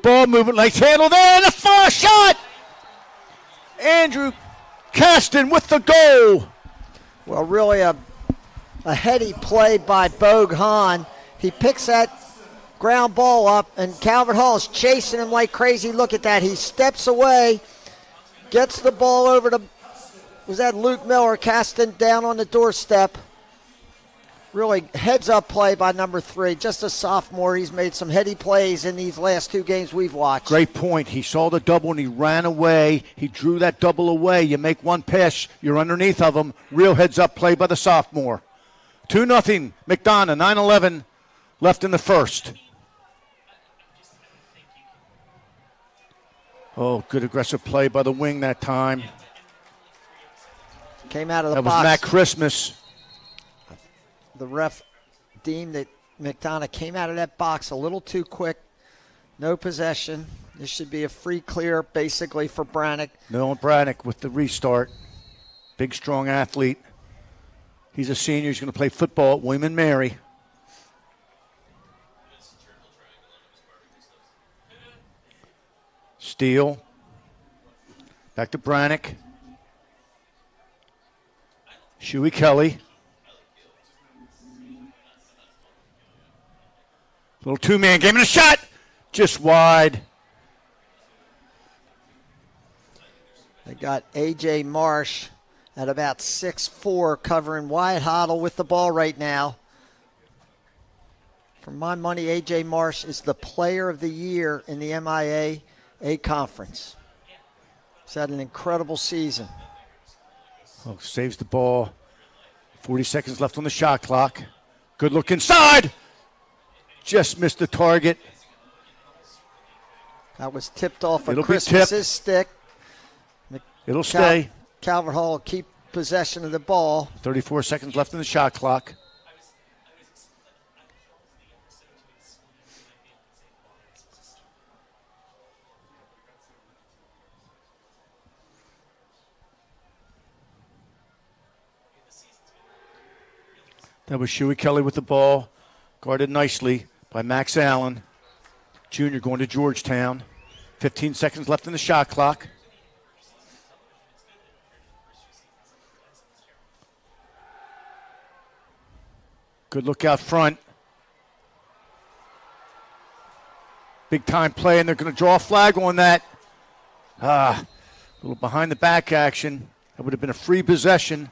Ball movement, nice handle there, and a far shot! Andrew Caston with the goal. Well, really a heady play by Bogue Hahn. He picks that ground ball up, and Calvert Hall is chasing him like crazy. Look at that. He steps away, gets the ball over to, was that Luke Miller? Caston down on the doorstep. Really heads-up play by number 3. Just a sophomore. He's made some heady plays in these last 2 games we've watched. Great point. He saw the double and he ran away. He drew that double away. You make one pass, you're underneath of him. Real heads-up play by the sophomore. 2-0, McDonough, 9:11 left in the first. Oh, good aggressive play by the wing that time. Came out of the box. That was Matt Christmas. The ref deemed that McDonough came out of that box a little too quick. No possession. This should be a free clear, basically, for Brannick. No, Brannick with the restart. Big, strong athlete. He's a senior. He's going to play football at William & Mary. Steele. Back to Brannick. Shuey Kelly. Little two-man game and a shot. Just wide. They got A.J. Marsh at about 6'4", covering Wyatt Hoddle with the ball right now. For my money, A.J. Marsh is the player of the year in the MIAA conference. He's had an incredible season. Oh, saves the ball. 40 seconds left on the shot clock. Good look inside. Just missed the target. That was tipped off of Christmas's stick. It'll stay. Calvert Hall will keep possession of the ball. 34 seconds left in the shot clock. That was Shuey Kelly with the ball. Guarded nicely by Max Allen. Junior going to Georgetown. 15 seconds left in the shot clock. Good look out front. Big time play, and they're going to draw a flag on that. A little behind the back action. That would have been a free possession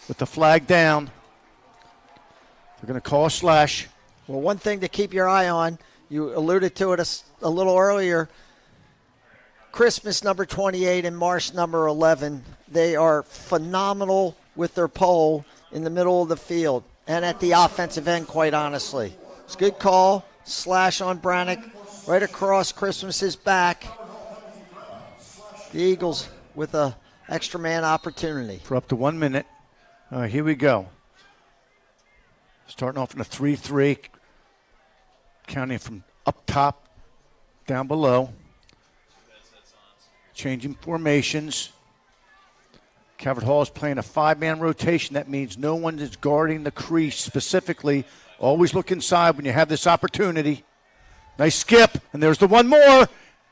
with the flag down. They're going to call a slash. Well, one thing to keep your eye on, you alluded to it a little earlier, Christmas number 28 and Marsh number 11. They are phenomenal with their pole in the middle of the field and at the offensive end, quite honestly. It's a good call. Slash on Brannick right across Christmas's back. The Eagles with a extra man opportunity. For up to 1 minute. Here we go. Starting off in a 3-3. Counting from up top, down below. Changing formations. Calvert Hall is playing a 5-man rotation. That means no one is guarding the crease specifically. Always look inside when you have this opportunity. Nice skip, and there's the one more.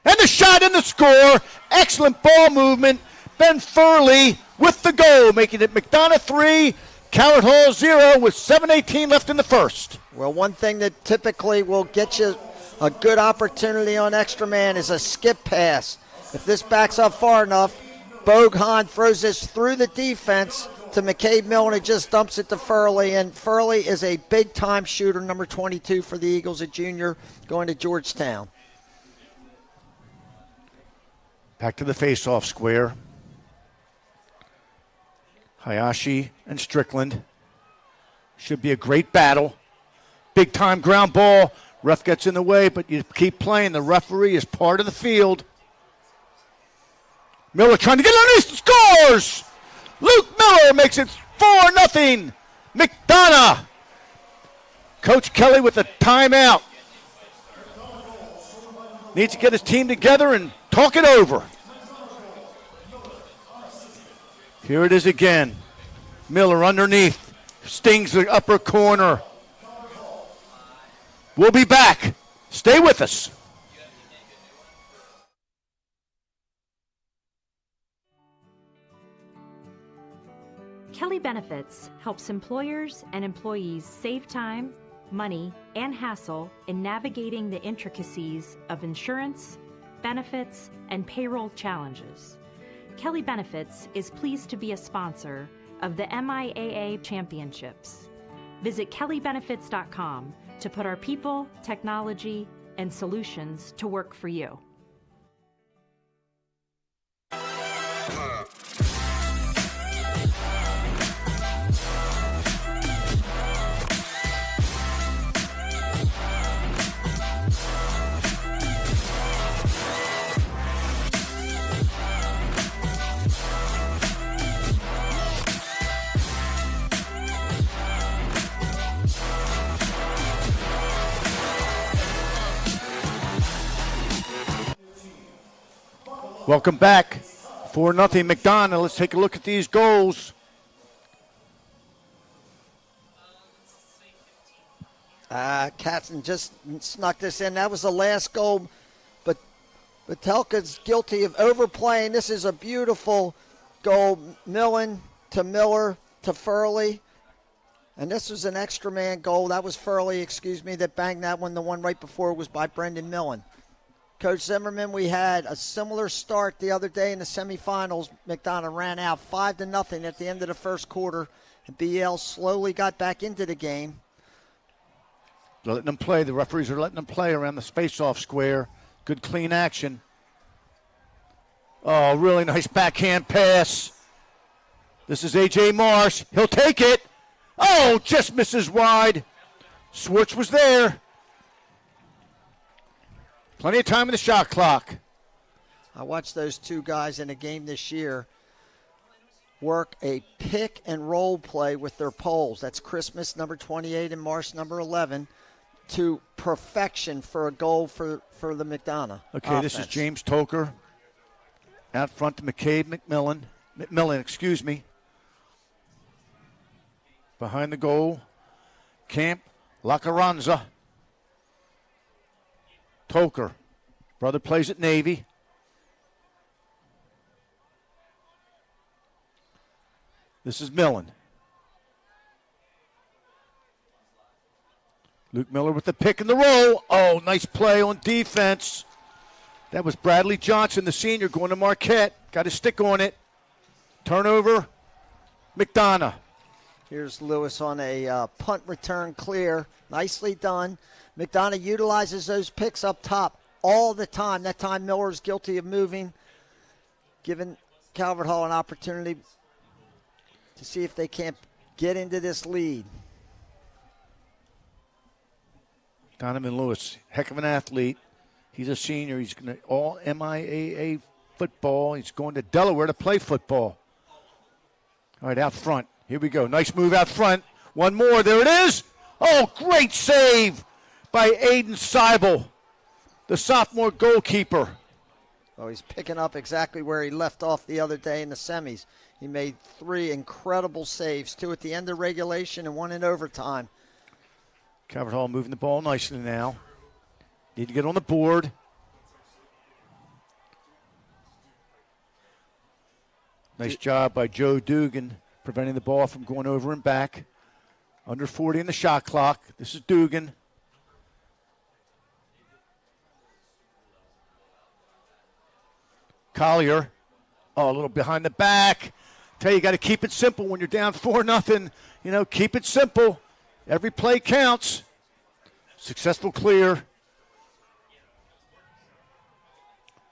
And the shot and the score. Excellent ball movement. Ben Furley with the goal, making it McDonough 3, Calvert Hall 0 with 7:18 left in the first. Well, one thing that typically will get you a good opportunity on extra man is a skip pass. If this backs up far enough, Bogue Hahn throws this through the defense to McCabe Milne and just dumps it to Furley. And Furley is a big-time shooter, number 22 for the Eagles, a junior, going to Georgetown. Back to the face-off square. Hayashi and Strickland. Should be a great battle. Big-time ground ball. Ref gets in the way, but you keep playing. The referee is part of the field. Miller trying to get underneath, scores! Luke Miller makes it 4-0. McDonough. Coach Kelly with a timeout. Needs to get his team together and talk it over. Here it is again. Miller underneath. Stings the upper corner. We'll be back. Stay with us. Kelly Benefits helps employers and employees save time, money, and hassle in navigating the intricacies of insurance, benefits, and payroll challenges. Kelly Benefits is pleased to be a sponsor of the MIAA Championships. Visit kellybenefits.com to put our people, technology, and solutions to work for you. Welcome back. 4-0 McDonough. Let's take a look at these goals. Katzen just snuck this in. That was the last goal, but Telka's guilty of overplaying. This is a beautiful goal. Millen to Miller to Furley. And this was an extra man goal. That was Furley, that banged that one. The one right before was by Brendan Millen. Coach Zimmerman, we had a similar start the other day in the semifinals. McDonough ran out 5-0 at the end of the first quarter, and BL slowly got back into the game. They're letting them play. The referees are letting them play around the face-off square. Good, clean action. Oh, really nice backhand pass. This is A.J. Marsh. He'll take it. Oh, just misses wide. Swartz was there. Plenty of time in the shot clock. I watched those two guys in a game this year work a pick and roll play with their poles. That's Christmas, number 28, and Marsh, number 11, to perfection for a goal for the McDonough Okay, offense. This is James Toker. Out front to McMillan. Behind the goal, Camp Lacaranza. Toker. Brother plays at Navy. This is Millen. Luke Miller with the pick and the roll. Oh, nice play on defense. That was Bradley Johnson, the senior, going to Marquette. Got his stick on it. Turnover, McDonough. Here's Lewis on a punt return clear. Nicely done. McDonough utilizes those picks up top all the time. That time Miller's guilty of moving, giving Calvert Hall an opportunity to see if they can't get into this lead. Donovan Lewis, heck of an athlete. He's a senior. He's going to all MIAA football. He's going to Delaware to play football. All right, out front. Here we go. Nice move out front. One more. There it is. Oh, great save by Aiden Seibel, the sophomore goalkeeper. Oh, he's picking up exactly where he left off the other day in the semis. He made 3 incredible saves, 2 at the end of regulation and 1 in overtime. Calvert Hall moving the ball nicely now. Need to get on the board. Nice job by Joe Dugan preventing the ball from going over and back. Under 40 in the shot clock. This is Dugan. Collier. Oh, a little behind the back. Tell you got to keep it simple when you're down 4-0. You know, keep it simple. Every play counts. Successful clear.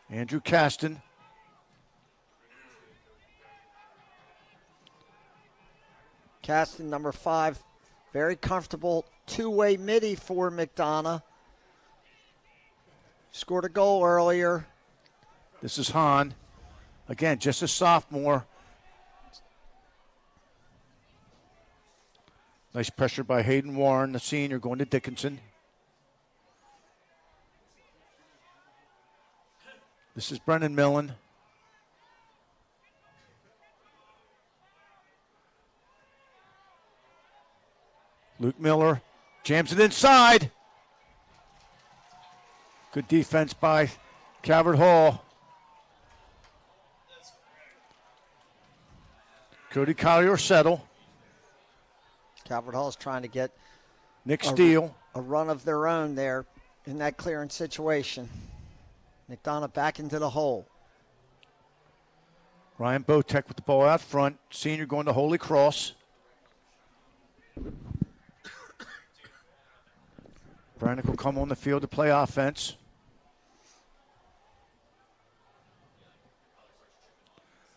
Andrew Caston. Caston, number 5, very comfortable two-way midi for McDonough. Scored a goal earlier. This is Hahn. Again, just a sophomore. Nice pressure by Hayden Warren, the senior, going to Dickinson. This is Brennan Millen. Luke Miller jams it inside. Good defense by Calvert Hall. Cody Collier settle. Calvert Hall is trying to get Nick Steele. a run of their own there in that clearance situation. McDonough back into the hole. Ryan Botek with the ball out front. Senior going to Holy Cross. Brannick will come on the field to play offense.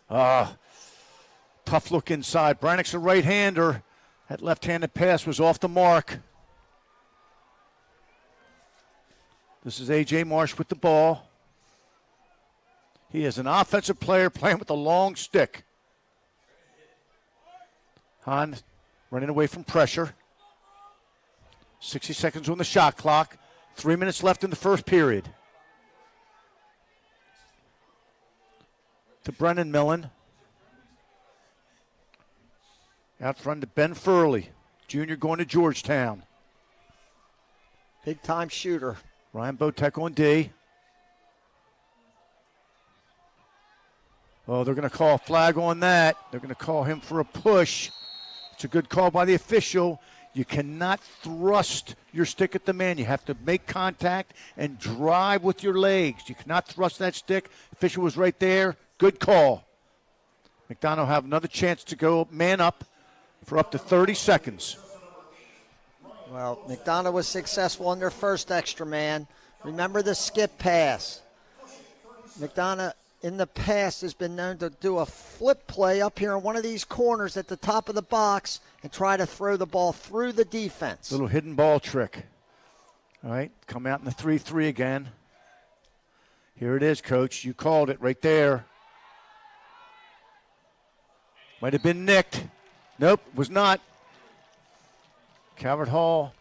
Tough look inside. Brannick's a right-hander. That left-handed pass was off the mark. This is A.J. Marsh with the ball. He is an offensive player playing with a long stick. Hahn running away from pressure. 60 seconds on the shot clock. 3 minutes left in the first period. To Brennan Millen. Out front to Ben Furley, junior going to Georgetown. Big-time shooter. Ryan Botek on D. Oh, they're going to call a flag on that. They're going to call him for a push. It's a good call by the official. You cannot thrust your stick at the man. You have to make contact and drive with your legs. You cannot thrust that stick. Official was right there. Good call. McDonough have another chance to go man up for up to 30 seconds. Well, McDonough was successful on their first extra man. Remember the skip pass. McDonough in the past has been known to do a flip play up here in one of these corners at the top of the box and try to throw the ball through the defense. Little hidden ball trick. All right, come out in the 3-3 again. Here it is, Coach. You called it right there. Might have been nicked. Nope, was not. Calvert Hall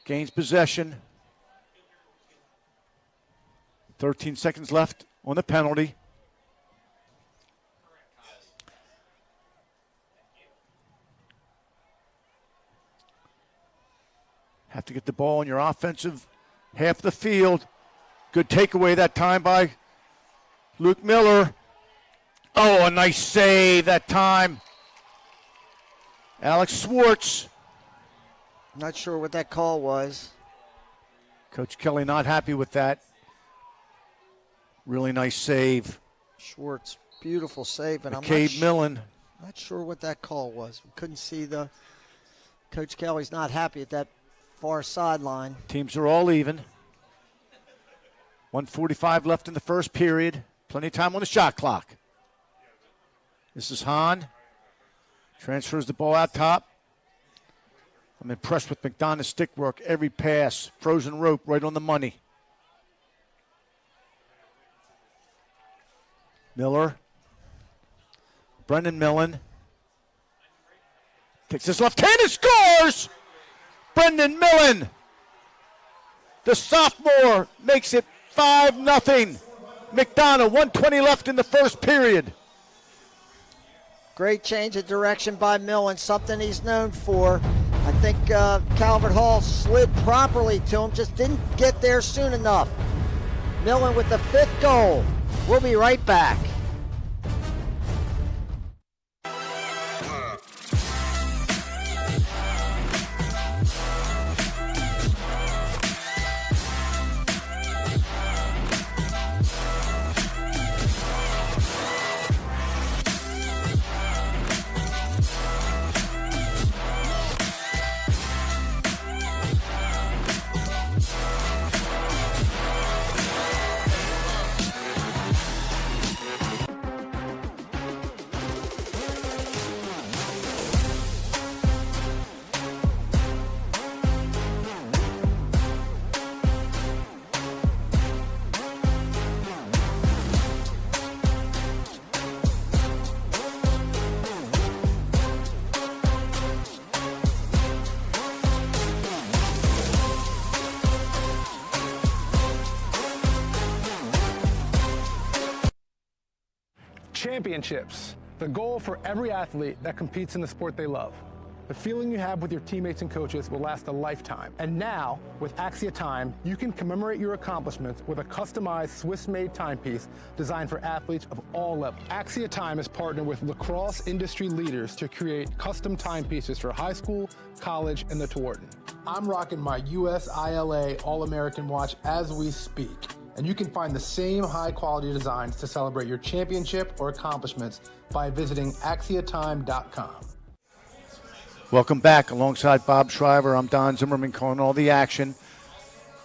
gains possession. 13 seconds left on the penalty. Have to get the ball in your offensive half of the field. Good takeaway that time by Luke Miller. Oh, a nice save that time. Alex Swartz. Not sure what that call was. Coach Kelly not happy with that. Really nice save. Schwartz, beautiful save. And McCabe Millen. Not sure what that call was. We couldn't see the. Coach Kelly's not happy at that far sideline. Teams are all even. 1:45 left in the first period. Plenty of time on the shot clock. This is Hahn. Transfers the ball out top. I'm impressed with McDonough's stick work. Every pass, frozen rope right on the money. Miller. Brendan Millen. Takes his left hand and scores! Brendan Millen. The sophomore makes it 5-0. McDonough, 1:20 left in the first period. Great change of direction by Millen, something he's known for. I think Calvert Hall slid properly to him, just didn't get there soon enough. Millen with the 5th goal. We'll be right back. Championships, the goal for every athlete that competes in the sport they love. The feeling you have with your teammates and coaches will last a lifetime. And now, with Axia Time, you can commemorate your accomplishments with a customized Swiss-made timepiece designed for athletes of all levels. Axia Time has partnered with Lacrosse industry leaders to create custom timepieces for high school, college, and the Tewaaraton. I'm rocking my US ILA All-American watch as we speak. And you can find the same high-quality designs to celebrate your championship or accomplishments by visiting axiatime.com. Welcome back. Alongside Bob Schreiber, I'm Don Zimmerman calling all the action.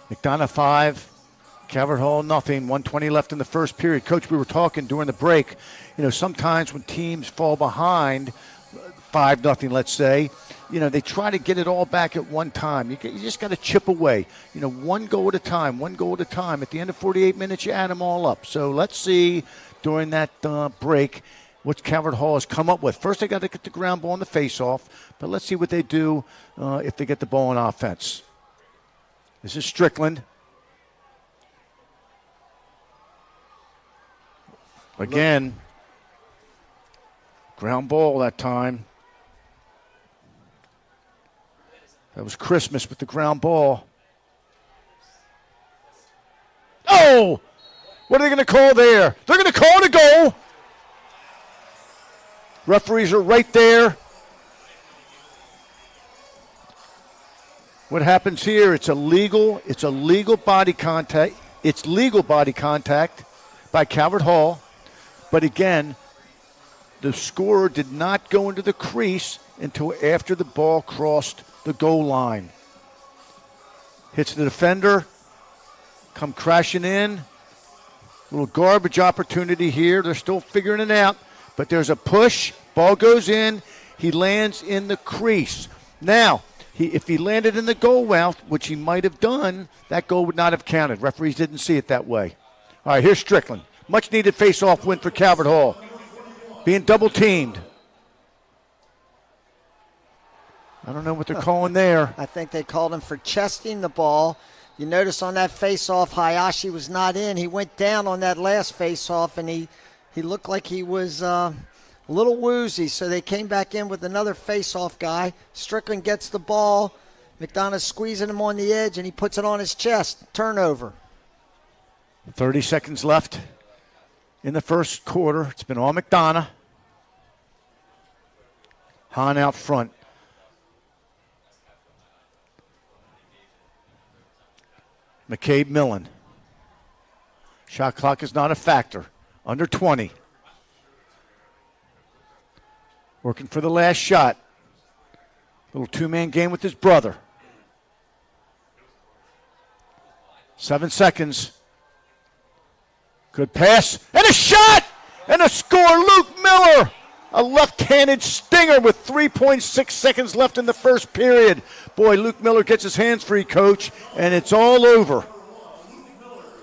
McDonough 5, Calvert Hall nothing. 1:20 left in the first period. Coach, we were talking during the break. You know, sometimes when teams fall behind 5-0, let's say, you know, they try to get it all back at one time. You just got to chip away. You know, one goal at a time, one goal at a time. At the end of 48 minutes, you add them all up. So let's see during that break what Calvert Hall has come up with. First, they got to get the ground ball on the face-off, but let's see what they do if they get the ball on offense. This is Strickland. Again, ground ball that time. That was Christmas with the ground ball. Oh! What are they going to call there? They're going to call it a goal. Referees are right there. What happens here? It's illegal body contact. It's legal body contact by Calvert Hall. But again, the scorer did not go into the crease until after the ball crossed the goal line. Hits the defender. Come crashing in. Little garbage opportunity here. They're still figuring it out. But there's a push. Ball goes in. He lands in the crease. Now, if he landed in the goal mouth, which he might have done, that goal would not have counted. Referees didn't see it that way. All right, here's Strickland. Much needed face-off win for Calvert Hall. Being double-teamed. I don't know what they're calling there. I think they called him for chesting the ball. You notice on that face-off, Hayashi was not in. He went down on that last face-off, and he looked like he was a little woozy. So they came back in with another face-off guy. Strickland gets the ball. McDonough's squeezing him on the edge, and he puts it on his chest. Turnover. 30 seconds left in the first quarter. It's been all McDonough. Hahn out front. McCabe Millen. Shot clock is not a factor. Under 20. Working for the last shot. Little two-man game with his brother. 7 seconds. Good pass. And a shot! And a score. Luke Miller. A left-handed stinger with 3.6 seconds left in the first period. Boy, Luke Miller gets his hands free, Coach, and it's all over.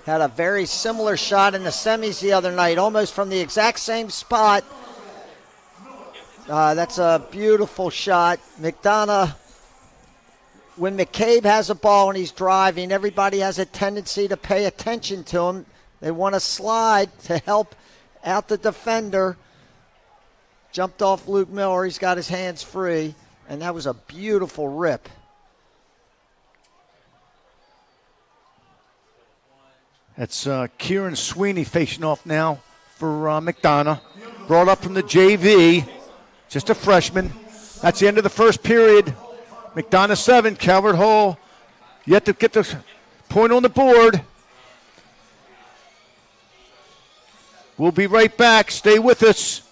Had a very similar shot in the semis the other night, almost from the exact same spot. That's a beautiful shot. McDonough, when McCabe has a ball and he's driving, everybody has a tendency to pay attention to him. They want to slide to help out the defender. Jumped off Luke Miller. He's got his hands free, and that was a beautiful rip. That's Kieran Sweeney facing off now for McDonough. Brought up from the JV, just a freshman. That's the end of the first period. McDonough 7, Calvert Hall yet to get the point on the board. We'll be right back. Stay with us.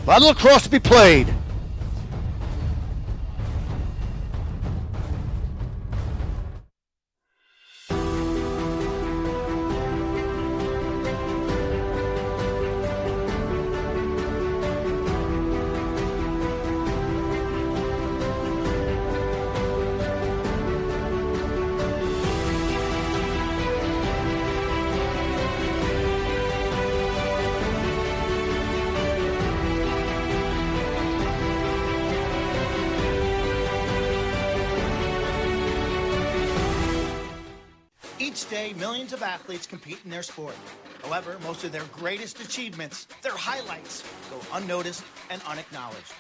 A lot of lacrosse to be played. Each day, millions of athletes compete in their sport. However, most of their greatest achievements, their highlights, go unnoticed and unacknowledged.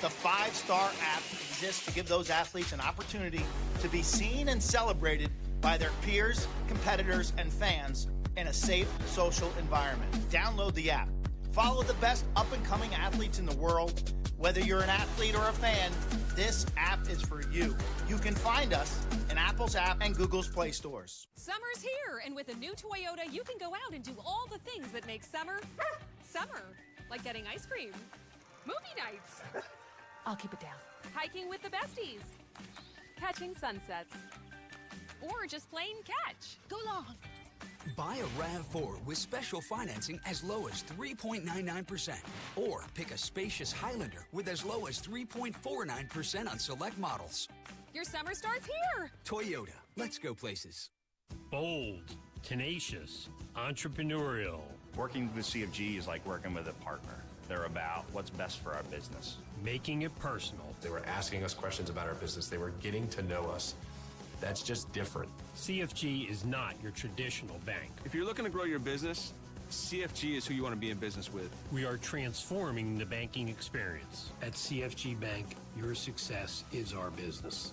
The 5-Star app exists to give those athletes an opportunity to be seen and celebrated by their peers, competitors, and fans in a safe social environment. Download the app. Follow the best up-and-coming athletes in the world. Whether you're an athlete or a fan, this app is for you. You can find us in Apple's app and Google's Play stores. Summer's here, and with a new Toyota, you can go out and do all the things that make summer, summer. Like getting ice cream, movie nights. I'll keep it down. Hiking with the besties, catching sunsets, or just plain catch. Go long. Buy a RAV4 with special financing as low as 3.99%. Or pick a spacious Highlander with as low as 3.49% on select models. Your summer starts here. Toyota, let's go places. Bold, tenacious, entrepreneurial. Working with CFG is like working with a partner. They're about what's best for our business. Making it personal. They were asking us questions about our business. They were getting to know us. That's just different. CFG is not your traditional bank. If you're looking to grow your business, CFG is who you want to be in business with. We are transforming the banking experience. At CFG Bank, your success is our business.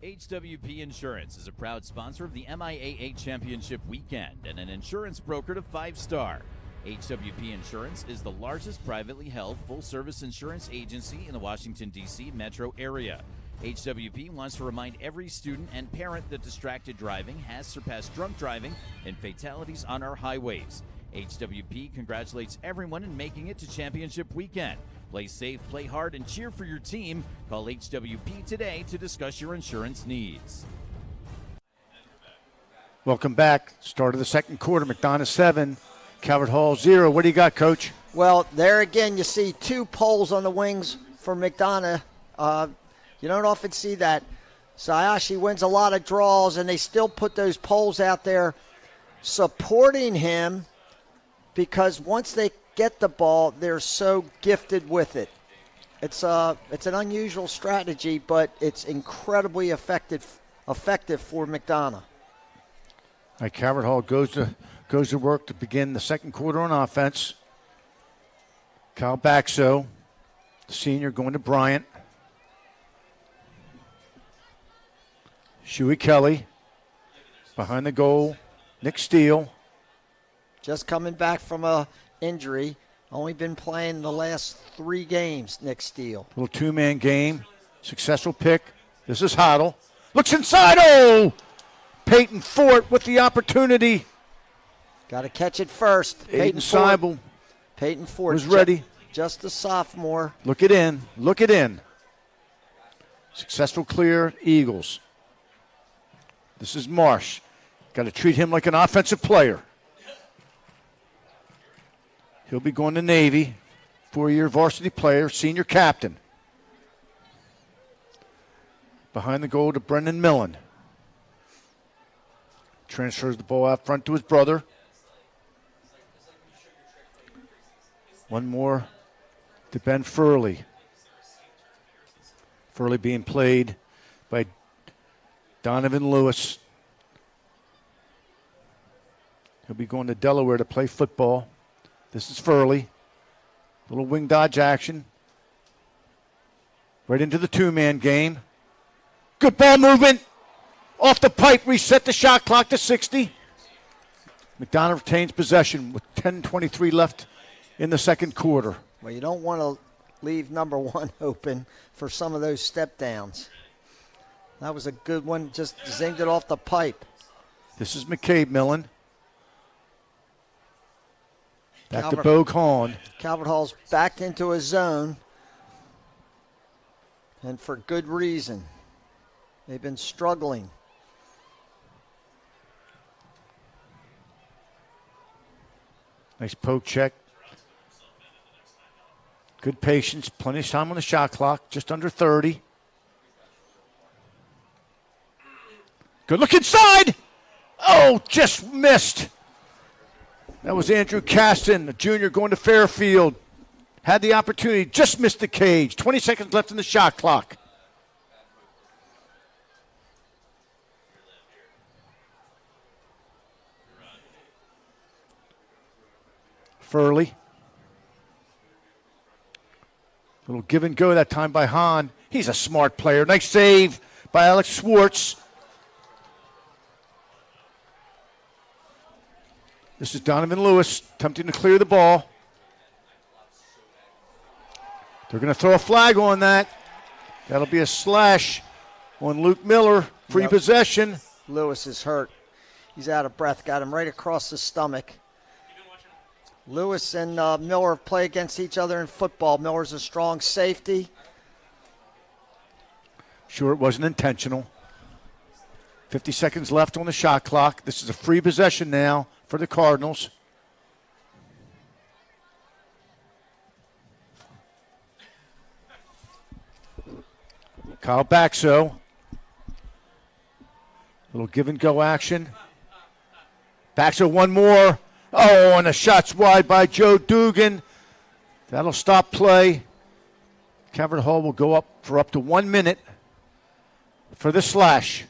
HWP Insurance is a proud sponsor of the MIAA Championship Weekend and an insurance broker to 5-Star. HWP Insurance is the largest privately held full-service insurance agency in the Washington, D.C. metro area. HWP wants to remind every student and parent that distracted driving has surpassed drunk driving and fatalities on our highways. HWP congratulates everyone in making it to Championship Weekend. Play safe, play hard, and cheer for your team. Call HWP today to discuss your insurance needs. Welcome back. Start of the second quarter. McDonough 7, Calvert Hall 0. What do you got, Coach? Well, there again, you see 2 poles on the wings for McDonough. You don't often see that. Sayashi wins a lot of draws, and they still put those poles out there supporting him because once they get the ball, they're so gifted with it. It's an unusual strategy, but it's incredibly effective for McDonough. All right, Calvert Hall goes to work to begin the second quarter on offense. Kyle Baxo, the senior, going to Bryant. Shuey Kelly behind the goal. Nick Steele. Just coming back from a injury. Only been playing the last 3 games, Nick Steele. Little 2-man game. Successful pick. This is Hoddle. Looks inside. Oh! Peyton Fort with the opportunity. Got to catch it first. Peyton Seibel. Peyton Fort was ready. Just a sophomore. Look it in. Look it in. Successful clear, Eagles. This is Marsh. Got to treat him like an offensive player. He'll be going to Navy, 4-year varsity player, senior captain. Behind the goal to Brendan Millen. Transfers the ball out front to his brother. One more to Ben Furley. Furley being played by Donovan Lewis. He'll be going to Delaware to play football. This is Furley. Little wing dodge action. Right into the 2-man game. Good ball movement. Off the pipe, reset the shot clock to 60. McDonough retains possession with 10:23 left in the second quarter. Well, you don't want to leave number 1 open for some of those step downs. That was a good one. Just zinged it off the pipe. This is McCabe Millen. Back to Bo Kahn. Calvert Hall's backed into a zone, and for good reason. They've been struggling. Nice poke check. Good patience. Plenty of time on the shot clock. Just under 30. Good look inside. Oh, just missed. That was Andrew Caston, the junior, going to Fairfield. Had the opportunity, just missed the cage. 20 seconds left in the shot clock. Furley. Little give and go that time by Hahn. He's a smart player. Nice save by Alex Schwartz. This is Donovan Lewis attempting to clear the ball. They're going to throw a flag on that. That'll be a slash on Luke Miller. Free possession. Lewis is hurt. He's out of breath. Got him right across the stomach. Lewis and Miller play against each other in football. Miller's a strong safety. Sure, it wasn't intentional. 50 seconds left on the shot clock. This is a free possession now for the Cardinals. Kyle Baxo. Little give and go action. Baxo one more. Oh, and the shot's wide by Joe Dugan. That'll stop play. Calvert Hall will go up for up to 1 minute for the slash.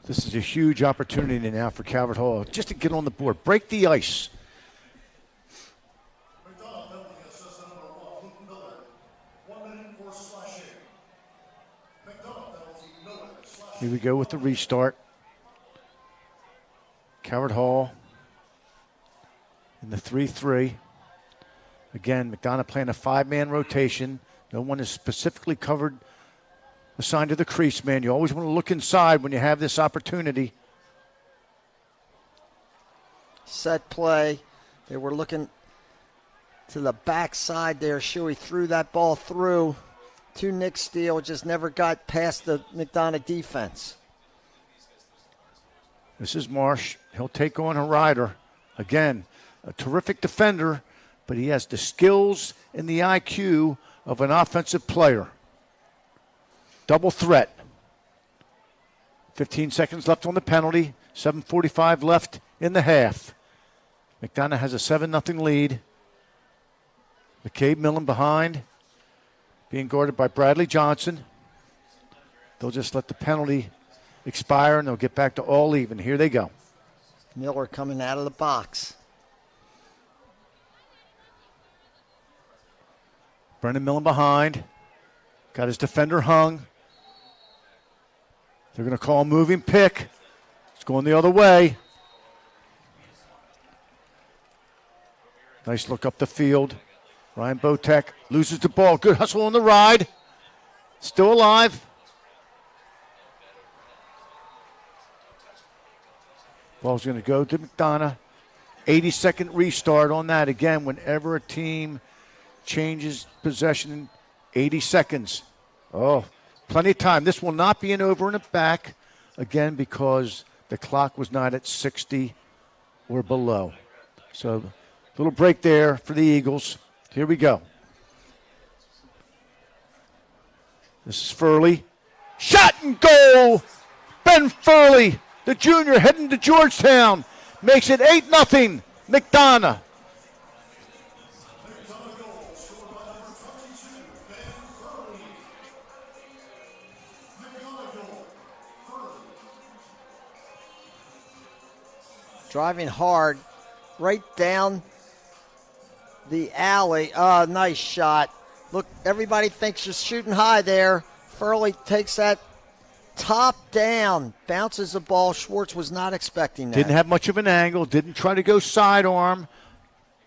This is a huge opportunity now for Calvert Hall just to get on the board, break the ice. Here we go with the restart. Calvert Hall in the 3-3. Again, McDonough playing a 5-man rotation. No one is specifically assigned to the crease man. You always want to look inside when you have this opportunity. Set play. They were looking to the backside there. Shuey threw that ball through to Nick Steele. Just never got past the McDonough defense. This is Marsh. He'll take on a rider. Again, a terrific defender, but he has the skills and the IQ of an offensive player. Double threat. 15 seconds left on the penalty. 7:45 left in the half. McDonough has a 7-0 lead. McCabe Millen behind, being guarded by Bradley Johnson. They'll just let the penalty expire, and they'll get back to all even. Here they go. Miller coming out of the box. Brendan Millen behind. Got his defender hung. They're going to call a moving pick. It's going the other way. Nice look up the field. Ryan Botek loses the ball. Good hustle on the ride. Still alive. Ball's going to go to McDonough. 80-second restart on that. Again, whenever a team changes possession in 80 seconds. Oh, plenty of time. This will not be an over and a back, again, because the clock was not at 60 or below. So a little break there for the Eagles. Here we go. This is Furley. Shot and goal! Ben Furley, the junior, heading to Georgetown. Makes it 8-0, McDonough. Driving hard right down the alley. Oh, nice shot. Look, everybody thinks you're shooting high there. Furley takes that top down, bounces the ball. Schwartz was not expecting that. Didn't have much of an angle, didn't try to go sidearm.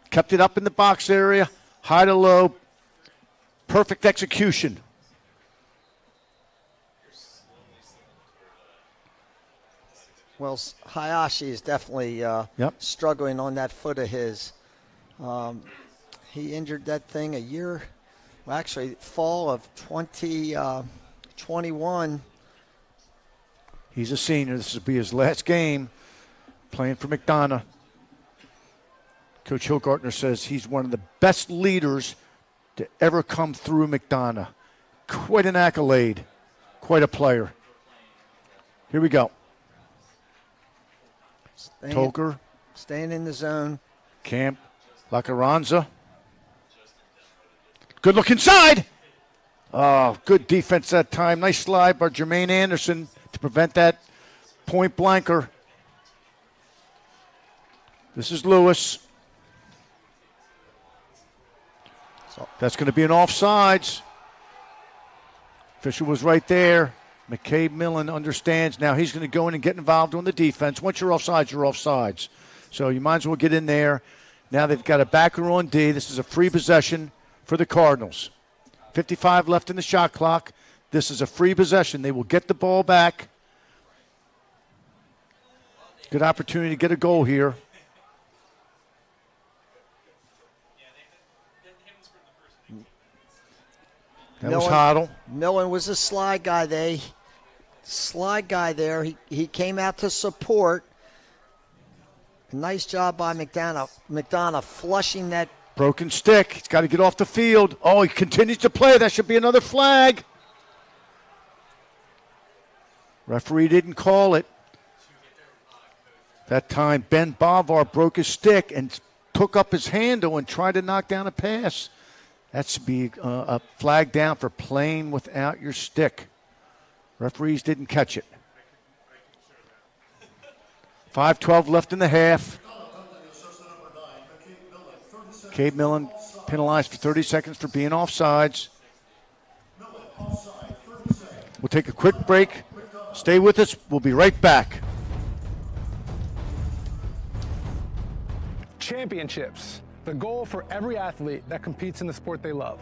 Kept it up in the box area, high to low. Perfect execution. Well, Hayashi is definitely struggling on that foot of his. He injured that thing fall of 2021. He's a senior. This will be his last game playing for McDonough. Coach Hilgartner says he's one of the best leaders to ever come through McDonough. Quite an accolade. Quite a player. Here we go. Toker. Staying in the zone. Camp. Lacaranza. Good look inside. Oh, good defense that time. Nice slide by Jermaine Anderson to prevent that point blanker. This is Lewis. That's going to be an offsides. Fisher was right there. McCabe Millen understands now he's going to go in and get involved on the defense. Once you're offsides, you're offsides. So you might as well get in there. Now they've got a backer on D. This is a free possession for the Cardinals. 55 left in the shot clock. This is a free possession. They will get the ball back. Good opportunity to get a goal here. That was Hoddle. Millen was a slide guy there. He came out to support. Nice job by McDonough. McDonough flushing that. Broken stick. He's got to get off the field. Oh, he continues to play. That should be another flag. Referee didn't call it. That time, Ben Bavar broke his stick and took up his handle and tried to knock down a pass. That should be a flag down for playing without your stick. Referees didn't catch it. 5:12 left in the half. Cade Millen penalized for 30 seconds for being offsides. We'll take a quick break. Stay with us. We'll be right back. Championships, the goal for every athlete that competes in the sport they love.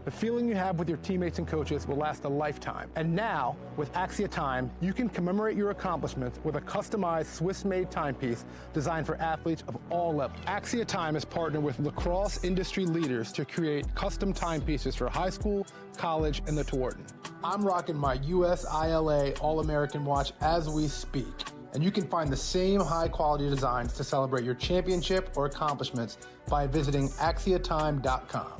The feeling you have with your teammates and coaches will last a lifetime. And now, with Axia Time, you can commemorate your accomplishments with a customized Swiss-made timepiece designed for athletes of all levels. Axia Time has partnered with Lacrosse industry leaders to create custom timepieces for high school, college, and the Tewaaraton. I'm rocking my US ILA All-American watch as we speak. And you can find the same high-quality designs to celebrate your championship or accomplishments by visiting axiatime.com.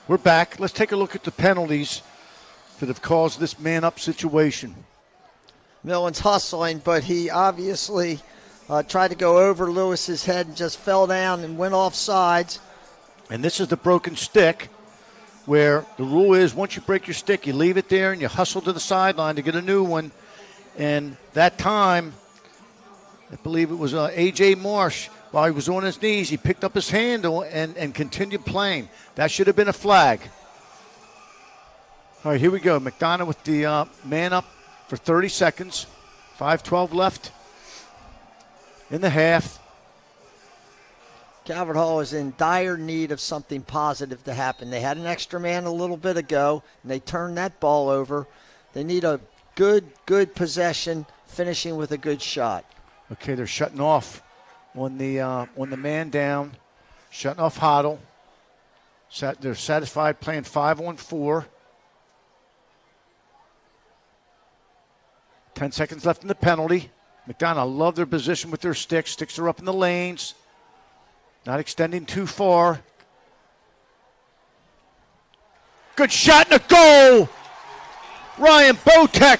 We're back. Let's take a look at the penalties that have caused this man-up situation. Millen's hustling, but he obviously tried to go over Lewis's head and just fell down and went off sides. And this is the broken stick, where the rule is once you break your stick, you leave it there and you hustle to the sideline to get a new one. And that time, I believe it was A.J. Marsh, while he was on his knees, he picked up his handle and continued playing. That should have been a flag. All right, here we go. McDonough with the man up for 30 seconds. 5:12 left in the half. Calvert Hall is in dire need of something positive to happen. They had an extra man a little bit ago, and they turned that ball over. They need a good possession, finishing with a good shot. Okay, they're shutting off on the man down, shutting off Hoddle. They're satisfied playing 5-on-4. 10 seconds left in the penalty. McDonough love their position with their sticks. Sticks are up in the lanes. Not extending too far. Good shot and a goal! Ryan Botek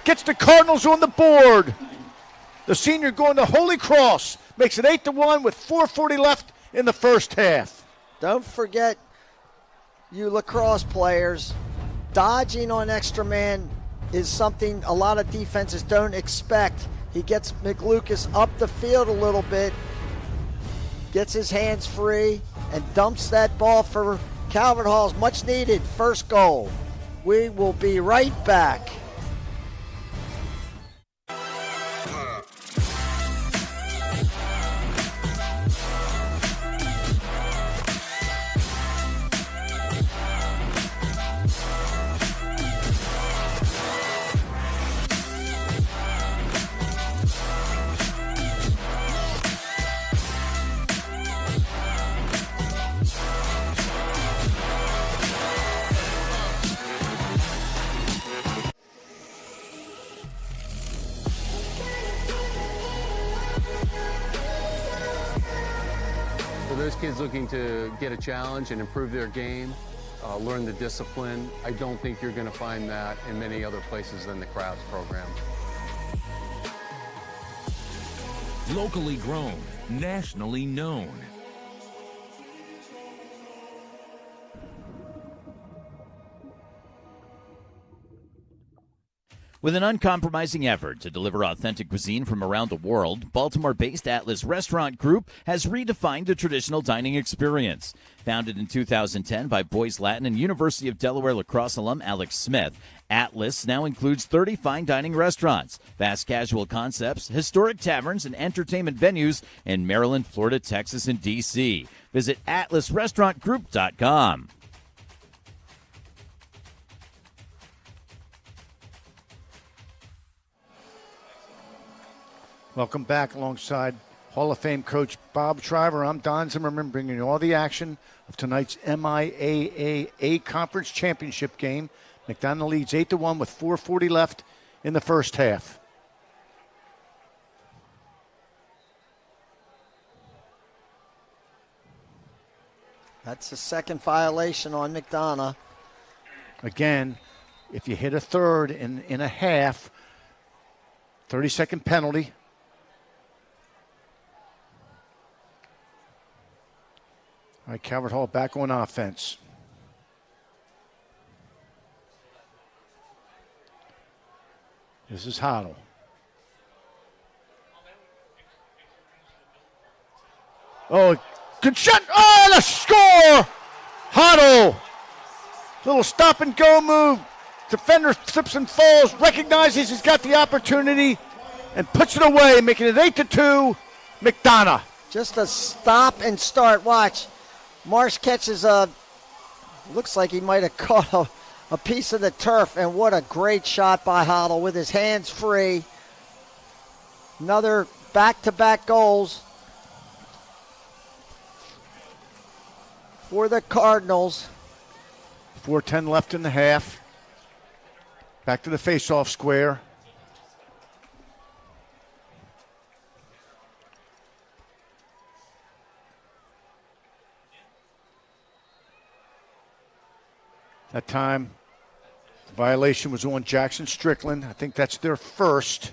gets the Cardinals on the board. The senior going to Holy Cross. Makes it 8-1 with 4:40 left in the first half. Don't forget, you lacrosse players, dodging on extra man is something a lot of defenses don't expect. He gets McLucas up the field a little bit, gets his hands free, and dumps that ball for Calvert Hall's much needed first goal. We will be right back. kids looking to get a challenge and improve their game, learn the discipline. I don't think you're going to find that in many other places than the Crafts program. Locally grown, nationally known. With an uncompromising effort to deliver authentic cuisine from around the world, Baltimore-based Atlas Restaurant Group has redefined the traditional dining experience. Founded in 2010 by Boys Latin and University of Delaware Lacrosse alum Alex Smith, Atlas now includes 30 fine dining restaurants, fast casual concepts, historic taverns, and entertainment venues in Maryland, Florida, Texas, and D.C. Visit atlasrestaurantgroup.com. Welcome back alongside Hall of Fame coach Bob Shriver. I'm Don Zimmerman, bringing you all the action of tonight's MIAA Conference Championship game. McDonough leads 8-1 with 4:40 left in the first half. That's the second violation on McDonough. Again, if you hit a third in a half, 30-second penalty. All right, Calvert Hall back on offense. This is Hoddle. Oh, good shot. Oh, the score! Hoddle. Little stop and go move. Defender slips and falls, recognizes he's got the opportunity, and puts it away, making it 8-2, McDonough. Just a stop and start. Watch. Marsh catches looks like he might have caught a piece of the turf, and what a great shot by Hoddle with his hands free. Another back-to-back goals for the Cardinals. 4:10 left in the half. Back to the face-off square. That time, the violation was on Jackson Strickland. I think that's their first.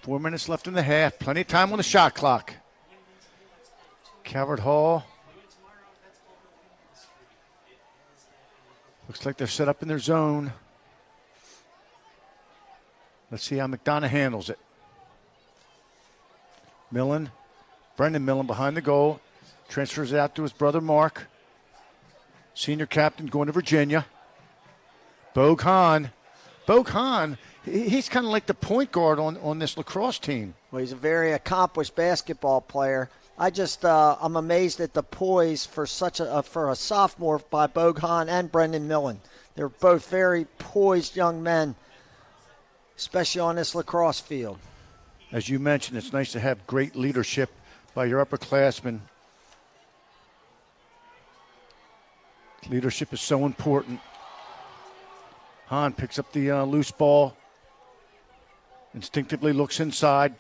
Four minutes left in the half. Plenty of time on the shot clock. Calvert Hall. Looks like they're set up in their zone. Let's see how McDonough handles it. Brendan Millen behind the goal. Transfers it out to his brother Mark. Senior captain going to Virginia. Bogue Hahn, he's kind of like the point guard on this lacrosse team. Well, he's a very accomplished basketball player. I'm amazed at the poise for a sophomore by Bogue Hahn and Brendan Millen. They're both very poised young men, especially on this lacrosse field. As you mentioned, it's nice to have great leadership by your upperclassmen. Leadership is so important. Hahn picks up the loose ball. Instinctively looks inside.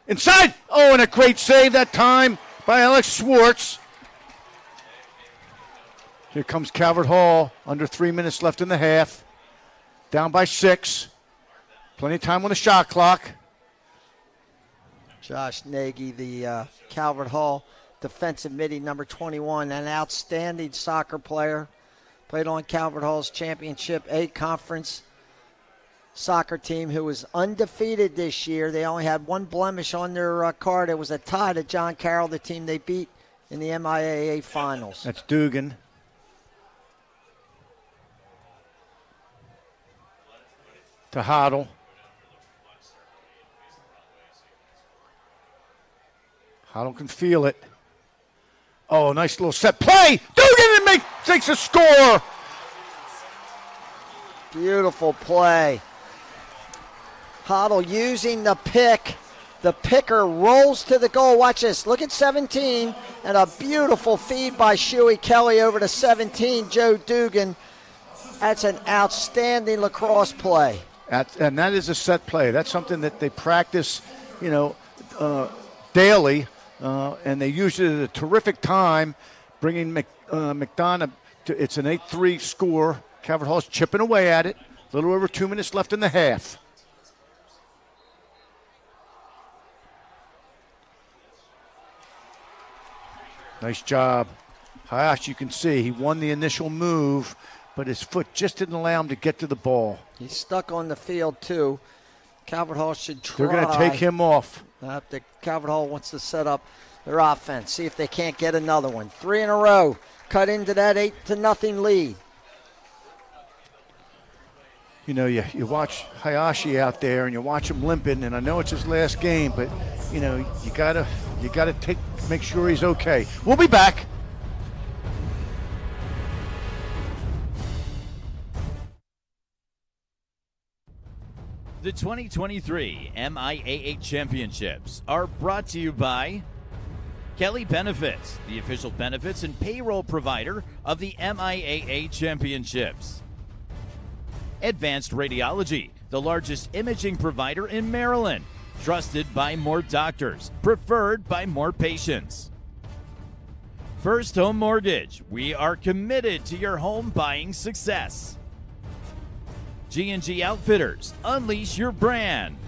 Inside! Oh, and a great save that time by Alex Schwartz. Here comes Calvert Hall. Under 3 minutes left in the half. Down by 6. Plenty of time on the shot clock. Josh Nagy, the Calvert Hall defensive midi, number 21, an outstanding soccer player. Played on Calvert Hall's Championship A Conference soccer team, who was undefeated this year. They only had one blemish on their card. It was a tie to John Carroll, the team they beat in the MIAA finals. That's Dugan. To Hoddle. Hoddle can feel it. Oh, nice little set play. Dugan takes a score. Beautiful play. Hoddle using the pick. The picker rolls to the goal. Watch this. Look at 17. And a beautiful feed by Shuey Kelly over to 17, Joe Dugan. That's an outstanding lacrosse play. And that is a set play. That's something that they practice, daily, and they use it at a terrific time, bringing McDonough to, it's an 8-3 score. Calvert Hall's chipping away at it. A little over 2 minutes left in the half. Nice job. Hayashi, you can see he won the initial move, but his foot just didn't allow him to get to the ball. He's stuck on the field, too. Calvert Hall should try. They're going to take him off. Calvert Hall wants to set up their offense, see if they can't get another one. 3 in a row. Cut into that 8-0 lead. You watch Hayashi out there and you watch him limping, and I know it's his last game, but you gotta make sure he's okay. We'll be back. The 2023 MIAA Championships are brought to you by Kelly Benefits, the official benefits and payroll provider of the MIAA Championships. Advanced Radiology, the largest imaging provider in Maryland, trusted by more doctors, preferred by more patients. First Home Mortgage, we are committed to your home buying success. G&G Outfitters, unleash your brand.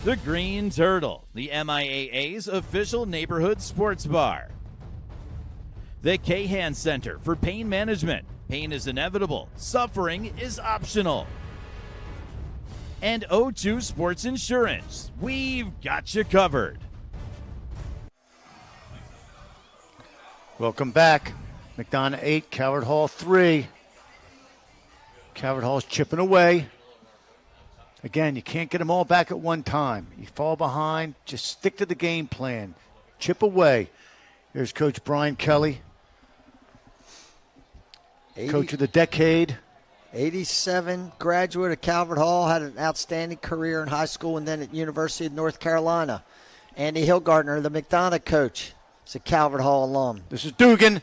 The Green Turtle, the MIAA's official neighborhood sports bar. The Kahan Center for Pain Management. Pain is inevitable. Suffering is optional. And O2 Sports Insurance. We've got you covered. Welcome back. McDonough 8, Calvert Hall 3. Calvert Hall's chipping away. Again, you can't get them all back at one time. You fall behind, just stick to the game plan. Chip away. Here's Coach Brian Kelly. Coach of the decade. 87, graduate of Calvert Hall, had an outstanding career in high school and then at University of North Carolina. Andy Hillgardner, the McDonough coach, is a Calvert Hall alum. This is Dugan.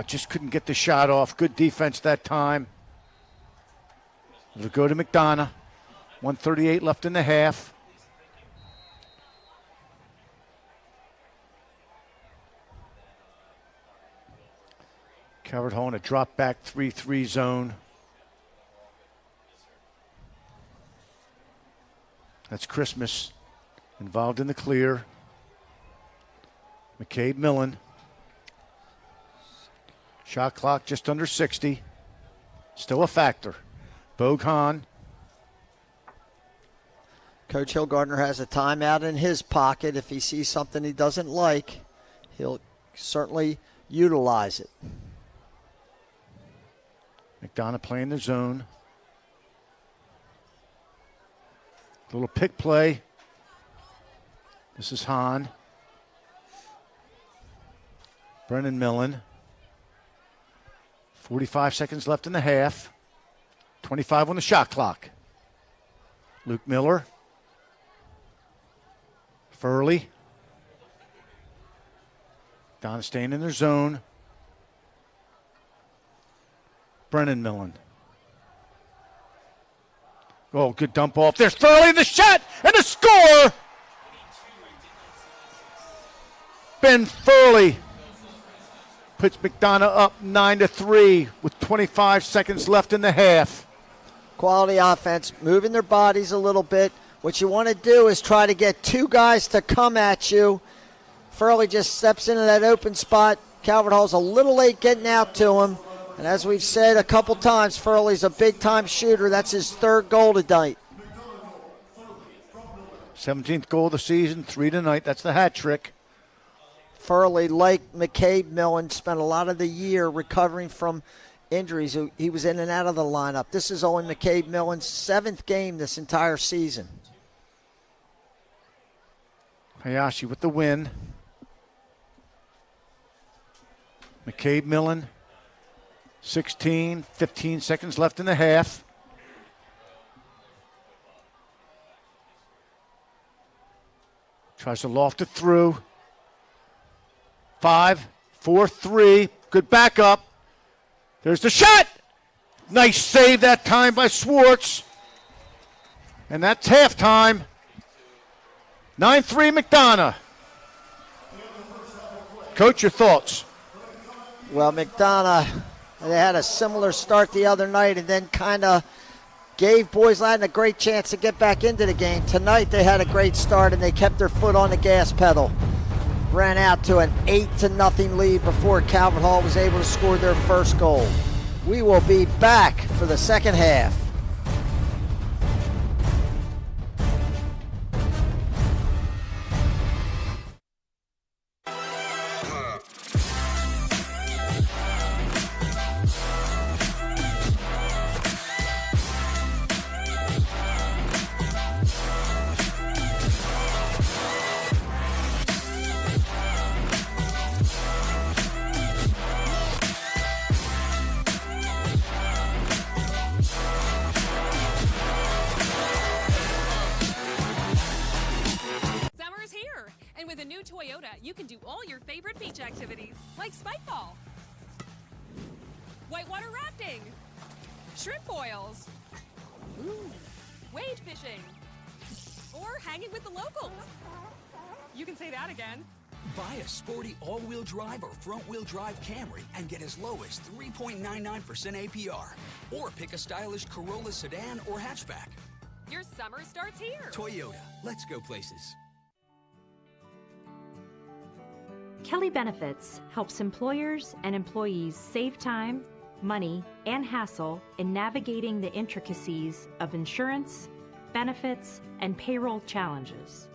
Just couldn't get the shot off. Good defense that time. It'll go to McDonough. 1:38 left in the half. Calvert Hall in a drop back 3-3 zone. That's Christmas involved in the clear. McCabe Millen. Shot clock just under 60. Still a factor. Bogan. Coach Hillgardner has a timeout in his pocket. If he sees something he doesn't like, he'll certainly utilize it. McDonough playing the zone. Little pick play. This is Hahn. Brennan Millen. 45 seconds left in the half. 25 on the shot clock. Luke Miller. Furley. Don staying in their zone. Brennan Millen. Oh, good dump off. There's Furley, the shot, and the score! Ben Furley puts McDonough up 9-3 with 25 seconds left in the half. Quality offense, moving their bodies a little bit. What you want to do is try to get two guys to come at you. Furley just steps into that open spot. Calvert Hall's a little late getting out to him. And as we've said a couple times, Furley's a big-time shooter. That's his third goal tonight. 17th goal of the season, 3 tonight. That's the hat trick. Furley, like McCabe Millen, spent a lot of the year recovering from injuries. He was in and out of the lineup. This is only McCabe Millen's 7th game this entire season. Hayashi with the win. McCabe Millen, 15 seconds left in the half. Tries to loft it through. 5, 4, 3. Good backup. There's the shot. Nice save that time by Swartz. And that's halftime. 9-3 McDonough. Coach, your thoughts? Well, McDonough, they had a similar start the other night and then kind of gave Boys Latin a great chance to get back into the game. Tonight they had a great start and they kept their foot on the gas pedal. Ran out to an 8-0 lead before Calvert Hall was able to score their first goal. We will be back for the second half. With a new Toyota, you can do all your favorite beach activities, like spikeball, whitewater rafting, shrimp boils, wade fishing, or hanging with the locals. You can say that again. Buy a sporty all-wheel drive or front-wheel drive Camry and get as low as 3.99% APR. Or pick a stylish Corolla sedan or hatchback. Your summer starts here. Toyota, let's go places. Kelly Benefits helps employers and employees save time, money, and hassle in navigating the intricacies of insurance, benefits, and payroll challenges.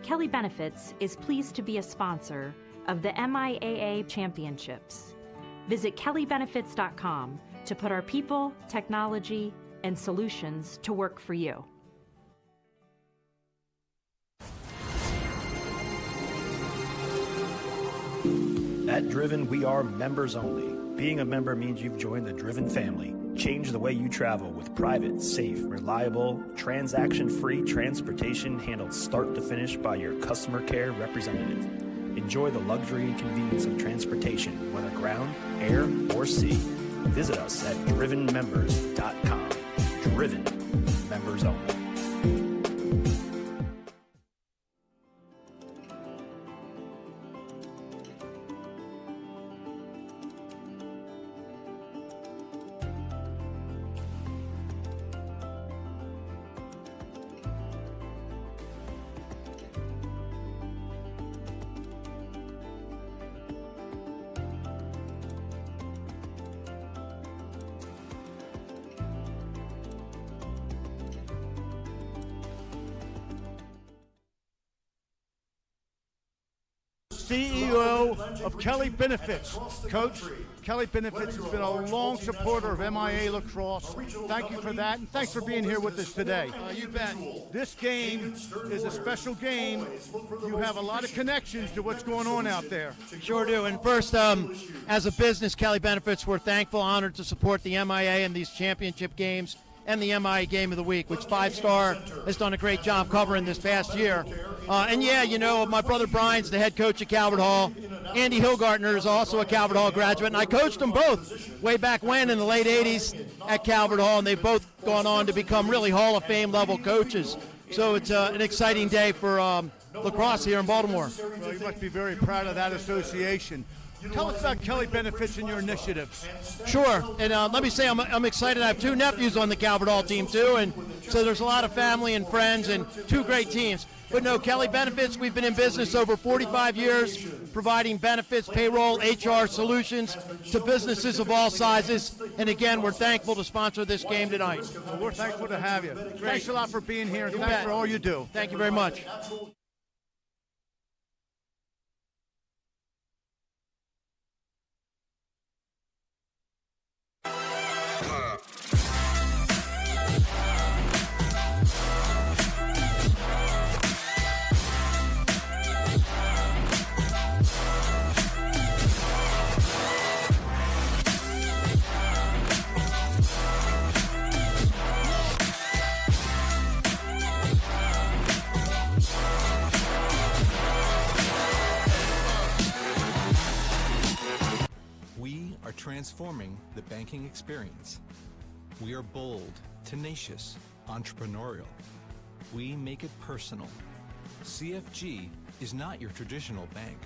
Kelly Benefits is pleased to be a sponsor of the MIAA Championships. Visit kellybenefits.com to put our people, technology, and solutions to work for you. At Driven, we are members only. Being a member means you've joined the Driven family. Change the way you travel with private, safe, reliable, transaction-free transportation handled start to finish by your customer care representative. Enjoy the luxury and convenience of transportation, whether ground, air, or sea. Visit us at drivenmembers.com. Driven, members only. CEO of Kelly Benefits. Coach, Kelly Benefits has been a long supporter of MIAA Lacrosse. Thank you for that, and thanks for being here with us today. You bet. This game is a special game. You have a lot of connections to what's going on out there. Sure do. And first, as a business, Kelly Benefits, we're thankful, honored to support the MIAA in these championship games and the MIAA Game of the Week, which 5 Star has done a great job covering this past year. And yeah, you know, my brother Brian's the head coach at Calvert Hall. Andy Hilgartner is also a Calvert Hall graduate, and I coached them both way back when in the late 80s at Calvert Hall, and they've both gone on to become really Hall of Fame level coaches. So it's an exciting day for lacrosse here in Baltimore. Well, you must be very proud of that association. Tell us about Kelly Benefits and your initiatives. Sure, and let me say I'm excited. I have 2 nephews on the Calvert Hall team too, and so there's a lot of family and friends and 2 great teams. But no, Kelly Benefits, we've been in business over 45 years, providing benefits, payroll, HR solutions to businesses of all sizes. And again, we're thankful to sponsor this game tonight. Well, we're thankful to have you. Thanks a lot for being here, and thanks for all you do. Thank you very much. Transforming the banking experience. We are bold, tenacious, entrepreneurial. We make it personal. CFG is not your traditional bank.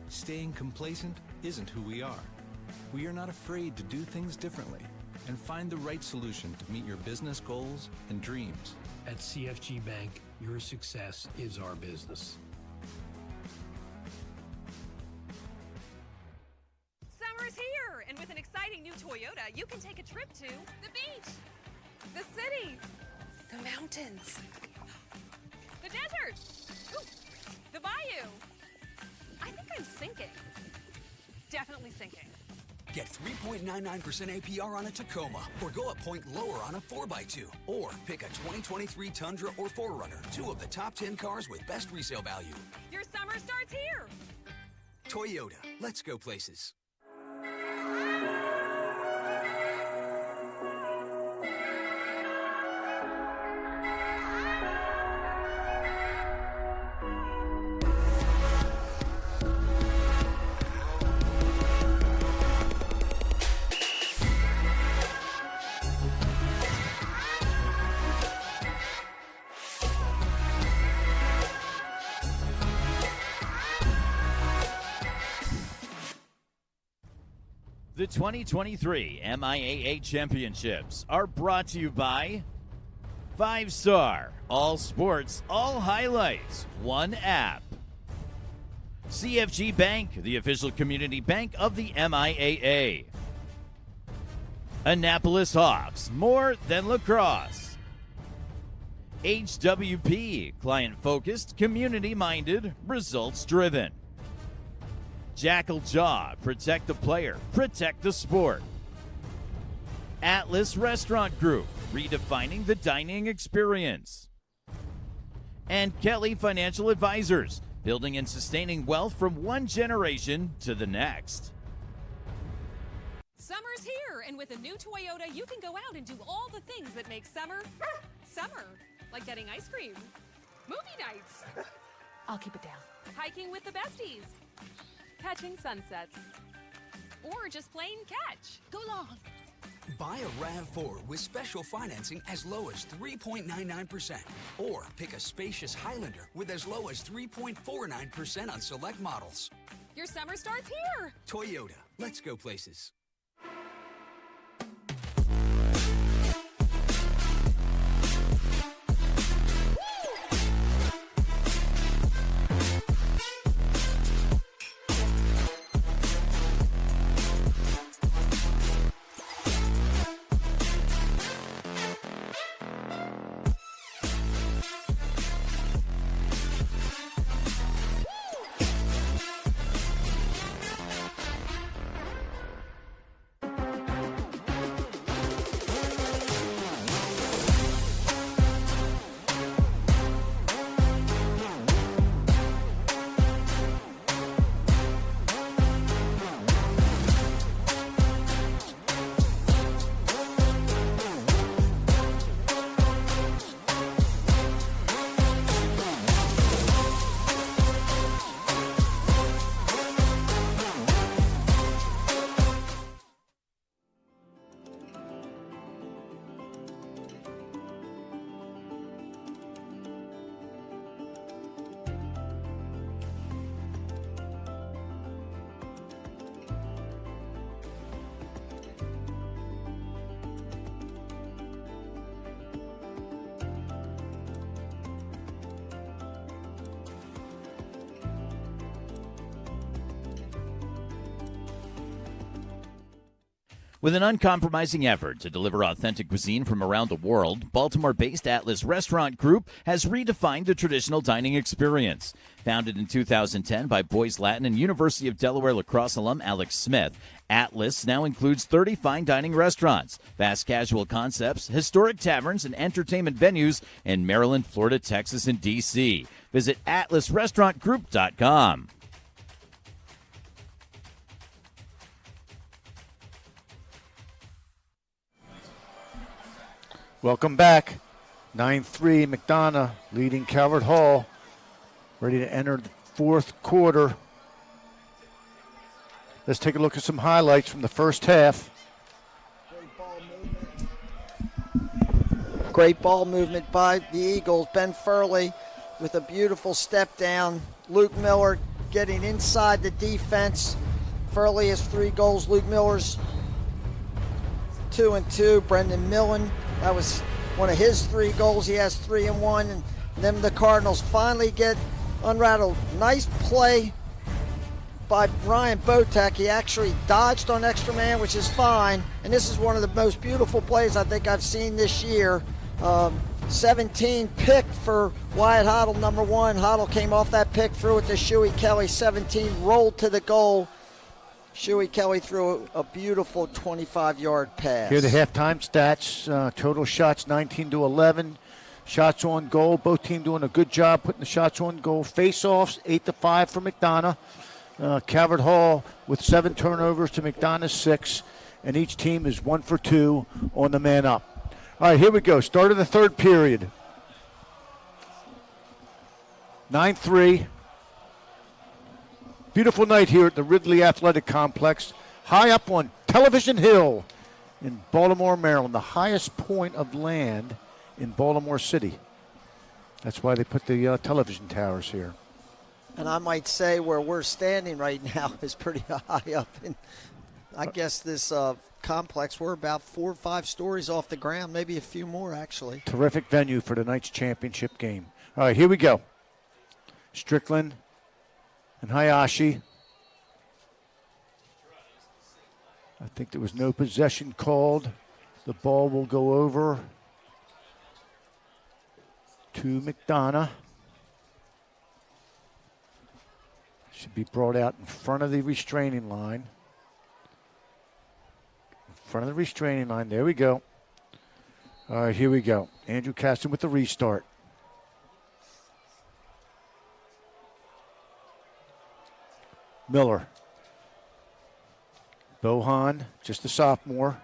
Staying complacent isn't who we are. We are not afraid to do things differently and find the right solution to meet your business goals and dreams. At CFG Bank, your success is our business. Summer's here, and with an exciting new Toyota, you can take a trip to the beach, the city, the mountains, the desert, ooh, the bayou. I think I'm sinking. Definitely sinking. Get 3.99% APR on a Tacoma, or go a point lower on a 4x2. Or pick a 2023 Tundra or 4Runner, 2 of the top 10 cars with best resale value. Your summer starts here. Toyota, let's go places. The 2023 MIAA Championships are brought to you by 5-Star, all sports, all highlights, one app. CFG Bank, the official community bank of the MIAA. Annapolis Hawks, more than lacrosse. HWP, client-focused, community-minded, results-driven. Jackal Jaw, protect the player, protect the sport. Atlas Restaurant Group, redefining the dining experience. And Kelly Financial Advisors, building and sustaining wealth from one generation to the next. Summer's here, and with a new Toyota, you can go out and do all the things that make summer, summer. Like getting ice cream, movie nights. I'll keep it down. Hiking with the besties. Catching sunsets. Or just plain catch. Go long. Buy a RAV4 with special financing as low as 3.99%. Or pick a spacious Highlander with as low as 3.49% on select models. Your summer starts here. Toyota, let's go places. With an uncompromising effort to deliver authentic cuisine from around the world, Baltimore-based Atlas Restaurant Group has redefined the traditional dining experience. Founded in 2010 by Boys Latin and University of Delaware lacrosse alum Alex Smith, Atlas now includes 30 fine dining restaurants, fast casual concepts, historic taverns, and entertainment venues in Maryland, Florida, Texas, and D.C. Visit atlasrestaurantgroup.com. Welcome back. 9-3, McDonough leading Calvert Hall. Ready to enter the fourth quarter. Let's take a look at some highlights from the first half. Great ball movement by the Eagles. Ben Furley with a beautiful step down. Luke Miller getting inside the defense. Furley has 3 goals. Luke Miller's 2 and 2. Brendan Millen, that was one of his 3 goals. He has 3 and 1. And then the Cardinals finally get unrattled. Nice play by Ryan Botek. He actually dodged on extra man, which is fine. And this is one of the most beautiful plays I think I've seen this year. 17 picked for Wyatt Hoddle, number 1. Hoddle came off that pick, threw it to Shuey Kelly. 17 rolled to the goal. Shuey Kelly threw a beautiful 25-yard pass. Here are the halftime stats. Total shots 19-11. Shots on goal. Both teams doing a good job putting the shots on goal. Face-offs 8-5 for McDonough. Calvert Hall with 7 turnovers to McDonough's 6. And each team is 1 for 2 on the man up. All right, here we go. Start of the third period. 9-3. Beautiful night here at the Ridley Athletic Complex. High up on Television Hill in Baltimore, Maryland. The highest point of land in Baltimore City. That's why they put the television towers here. And I might say where we're standing right now is pretty high up. And I guess this complex, we're about 4 or 5 stories off the ground, maybe a few more actually. Terrific venue for tonight's championship game. All right, here we go. Strickland and Hayashi. I think there was no possession called. The ball will go over to McDonough. Should be brought out in front of the restraining line. In front of the restraining line. There we go. All right, here we go. Andrew Caston with the restart. Miller. Bohan, just a sophomore.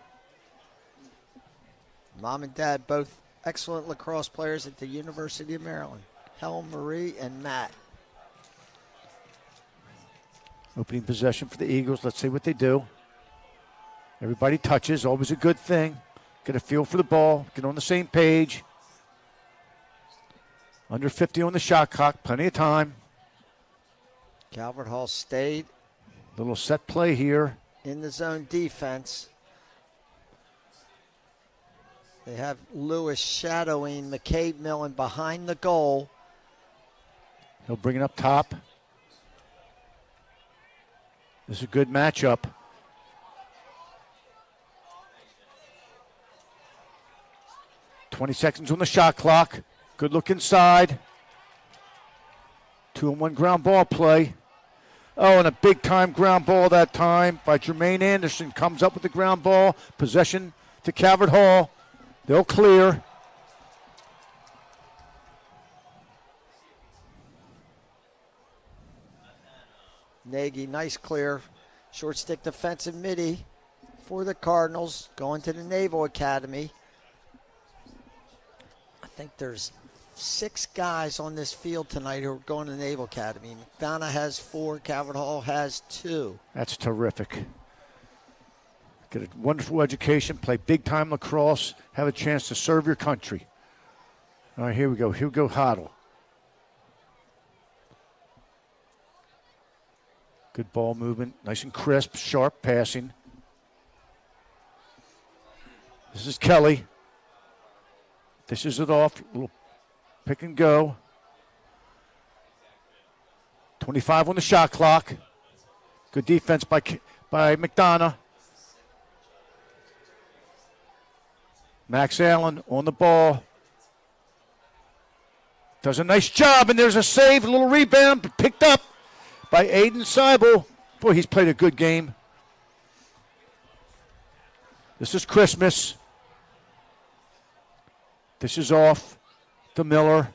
Mom and Dad, both excellent lacrosse players at the University of Maryland. Helen Marie and Matt. Opening possession for the Eagles. Let's see what they do. Everybody touches, always a good thing. Get a feel for the ball, get on the same page. Under 50 on the shot clock, plenty of time. Calvert Hall stayed. Little set play here. In the zone defense. They have Lewis shadowing McCabe Millen behind the goal. He'll bring it up top. This is a good matchup. .20 seconds on the shot clock. Good look inside. 2-1 ground ball play. Oh, and a big-time ground ball that time by Jermaine Anderson. Comes up with the ground ball. Possession to Calvert Hall. They'll clear. Nagy, nice clear. Short stick defensive midi for the Cardinals. Going to the Naval Academy. I think there's 6 guys on this field tonight who are going to the Naval Academy. McDonough has 4. Calvert Hall has 2. That's terrific. Get a wonderful education, play big-time lacrosse, have a chance to serve your country. All right, here we go. Here we go, Hoddle. Good ball movement, nice and crisp, sharp passing. This is Kelly. Dishes it off, little pick and go. 25 on the shot clock. Good defense by McDonough. Max Allen on the ball. Does a nice job, and there's a save, a little rebound, picked up by Aiden Seibel. Boy, he's played a good game. This is Christmas. This is off to Miller.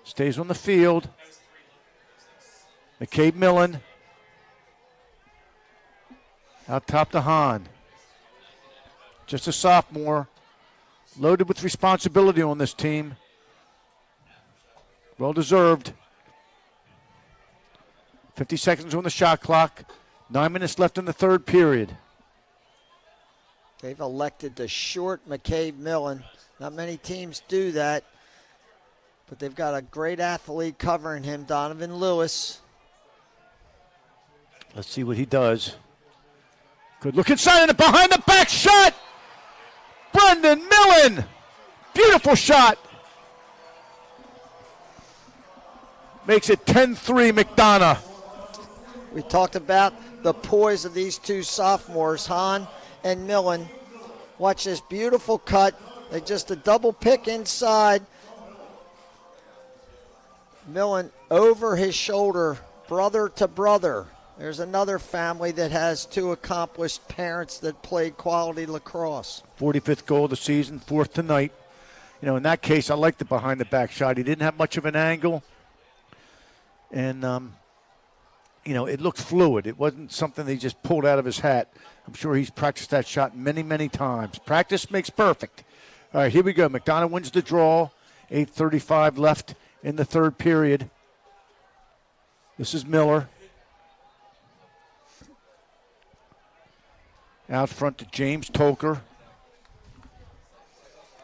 Stays on the field. McCabe Millen. Out top to Hahn. Just a sophomore. Loaded with responsibility on this team. Well deserved. 50 seconds on the shot clock. 9 minutes left in the third period. They've elected to short McCabe Millen. Not many teams do that, but they've got a great athlete covering him, Donovan Lewis. Let's see what he does. Good look inside and a behind the back shot. Brendan Millen. Beautiful shot. Makes it 10-3 McDonough. We talked about the poise of these two sophomores, Hahn and Millen. Watch this beautiful cut. They just a double pick inside. Millen over his shoulder, brother to brother. There's another family that has two accomplished parents that played quality lacrosse. 45th goal of the season, 4th tonight. You know, in that case, I like the behind-the-back shot. He didn't have much of an angle. And, you know, it looked fluid. It wasn't something that he just pulled out of his hat. I'm sure he's practiced that shot many, many times. Practice makes perfect. All right, here we go. McDonough wins the draw. 8:35 left in the third period. This is Miller. Out front to James Toker.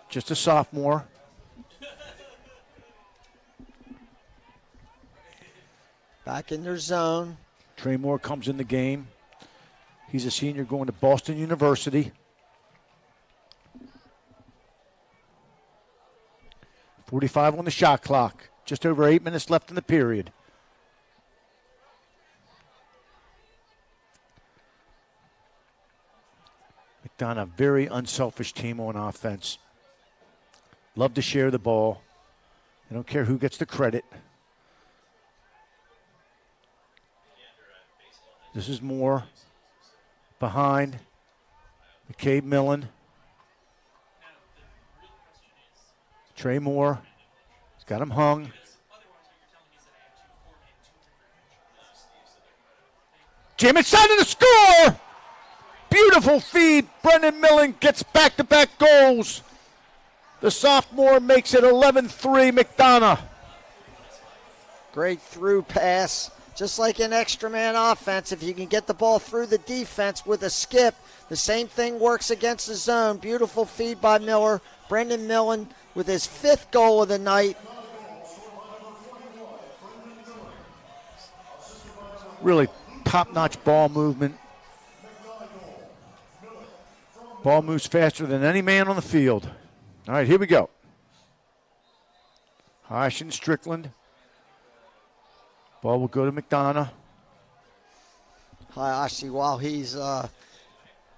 Just a sophomore. Back in their zone. Trey Moore comes in the game. He's a senior going to Boston University. 45 on the shot clock. Just over 8 minutes left in the period. McDonough, very unselfish team on offense. Love to share the ball. They don't care who gets the credit. This is Moore. Behind. McCabe Millen. Trey Moore. He's got him hung. Jam inside of the score! Beautiful feed. Brendan Millen gets back-to-back goals. The sophomore makes it 11-3 McDonough. Great through pass. Just like in extra man offense, if you can get the ball through the defense with a skip, the same thing works against the zone. Beautiful feed by Miller. Brendan Millen with his 5th goal of the night. Really top-notch ball movement. Ball moves faster than any man on the field. All right, here we go. Heish and Strickland. Ball will go to McDonough. Hayashi, while he's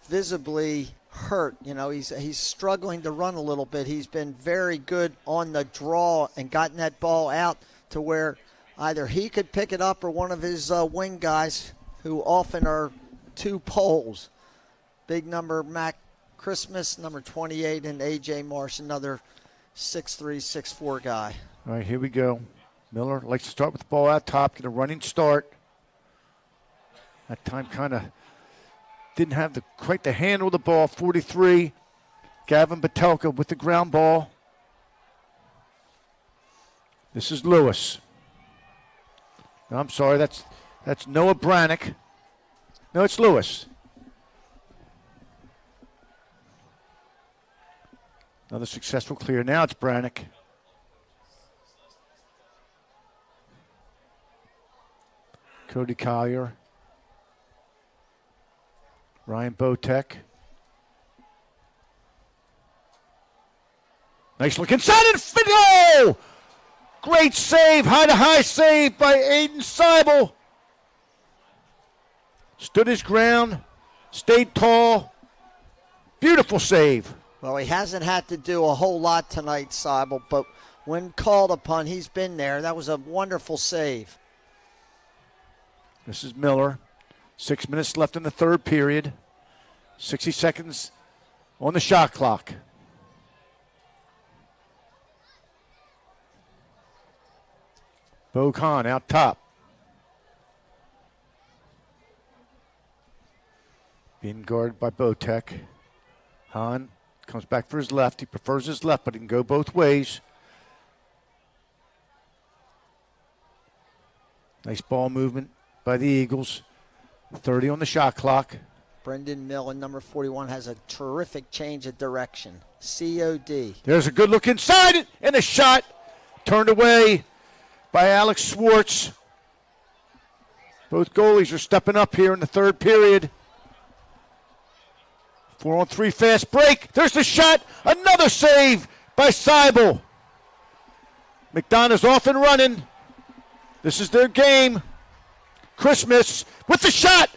visibly hurt, you know, he's struggling to run a little bit. He's been very good on the draw and gotten that ball out to where either he could pick it up or one of his wing guys, who often are two poles. Big number, Mac Christmas, number 28, and A.J. Marsh, another 6'3", 6'4" guy. All right, here we go. Miller likes to start with the ball out top, get a running start. That time kind of didn't have quite the handle of the ball. 43, Gavin Batelka with the ground ball. This is Lewis. No, I'm sorry, that's Noah Brannick. No, it's Lewis. Another successful clear. Now it's Brannick. Cody Collier. Ryan Botek. Nice look inside and Fiddle! Great save, high-to-high save by Aiden Seibel. Stood his ground, stayed tall. Beautiful save. Well, he hasn't had to do a whole lot tonight, Seibel, but when called upon, he's been there. That was a wonderful save. This is Miller. 6 minutes left in the third period. 60 seconds on the shot clock. Bo Khan out top. Being guarded by Botek. Hahn comes back for his left. He prefers his left, but he can go both ways. Nice ball movement by the Eagles. 30 on the shot clock. Brendan Millen, number 41, has a terrific change of direction. COD. There's a good look inside, and a shot turned away by Alex Schwartz. Both goalies are stepping up here in the third period. 4-on-3 fast break. There's the shot. Another save by Seibel. McDonough's off and running. This is their game. Christmas with the shot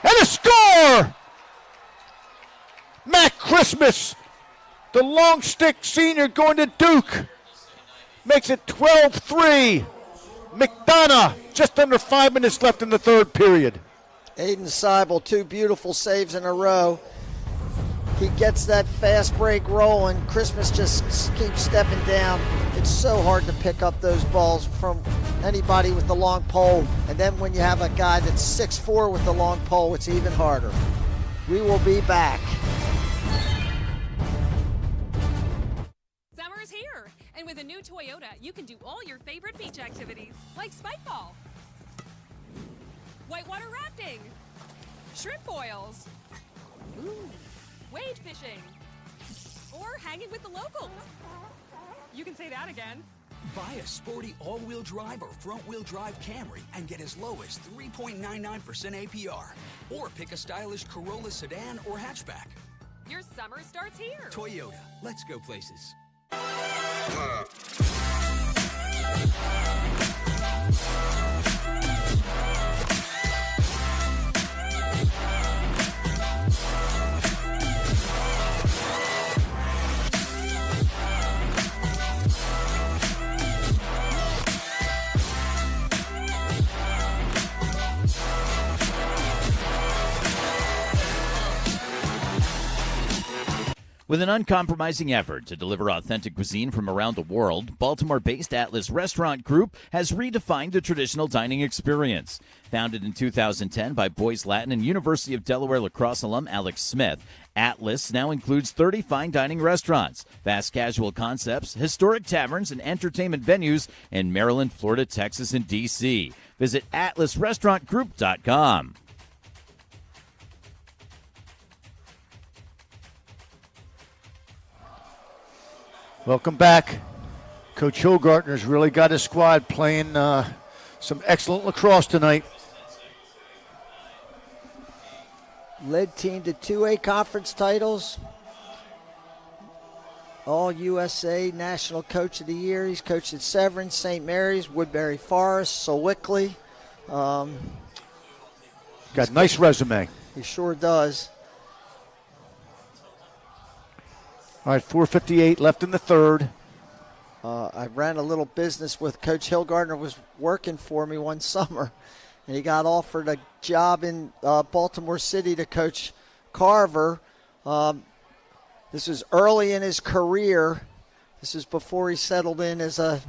and a score. Matt Christmas, the long stick senior going to Duke, makes it 12-3. McDonough, just under 5 minutes left in the third period. Aiden Seibel, 2 beautiful saves in a row. He gets that fast break rolling. Christmas just keeps stepping down. It's so hard to pick up those balls from anybody with the long pole. And then when you have a guy that's 6'4" with the long pole, it's even harder. We will be back. Summer's here, and with a new Toyota, you can do all your favorite beach activities, like spike ball, whitewater rafting, shrimp boils, wade fishing, or hanging with the locals. You can say that again. Buy a sporty all-wheel drive or front-wheel drive Camry and get as low as 3.99% APR. Or pick a stylish Corolla sedan or hatchback. Your summer starts here. Toyota, let's go places. With an uncompromising effort to deliver authentic cuisine from around the world, Baltimore-based Atlas Restaurant Group has redefined the traditional dining experience. Founded in 2010 by Boys Latin and University of Delaware Lacrosse alum Alex Smith, Atlas now includes 30 fine dining restaurants, fast casual concepts, historic taverns, and entertainment venues in Maryland, Florida, Texas, and D.C. Visit atlasrestaurantgroup.com. Welcome back. Coach Hilgartner's really got his squad playing some excellent lacrosse tonight. Led team to 2A conference titles. All USA National Coach of the Year. He's coached at Severn, St. Mary's, Woodbury Forest, Sewickley. Got a nice resume. He sure does. All right, 4:58 left in the third. I ran a little business with Coach Hilgartner, was working for me one summer, and he got offered a job in Baltimore City to coach Carver. This was early in his career. This is before he settled in as a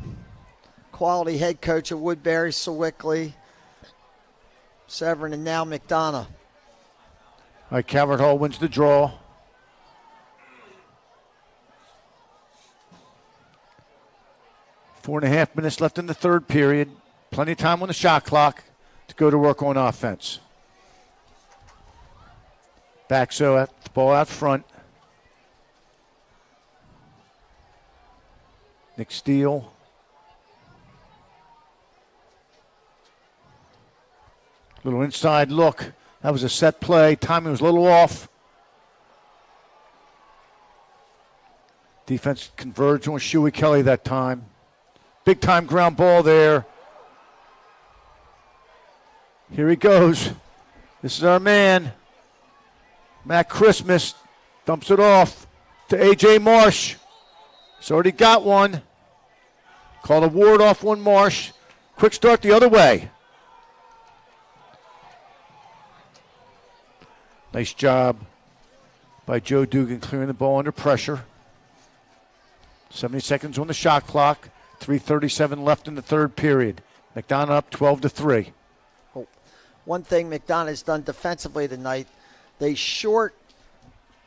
quality head coach at Woodbury, Sewickley, Severn, and now McDonough. All right, Calvert Hall wins the draw. 4.5 minutes left in the third period. Plenty of time on the shot clock to go to work on offense. Back so at the ball out front. Nick Steele. Little inside look. That was a set play. Timing was a little off. Defense converged on Shuey Kelly that time. Big time ground ball there. Here he goes. This is our man. Matt Christmas dumps it off to A.J. Marsh. He's already got one. Called a ward off one Marsh. Quick start the other way. Nice job by Joe Dugan clearing the ball under pressure. 70 seconds on the shot clock. 3:37 left in the third period. McDonough up 12-3. One thing McDonough's done defensively tonight, they short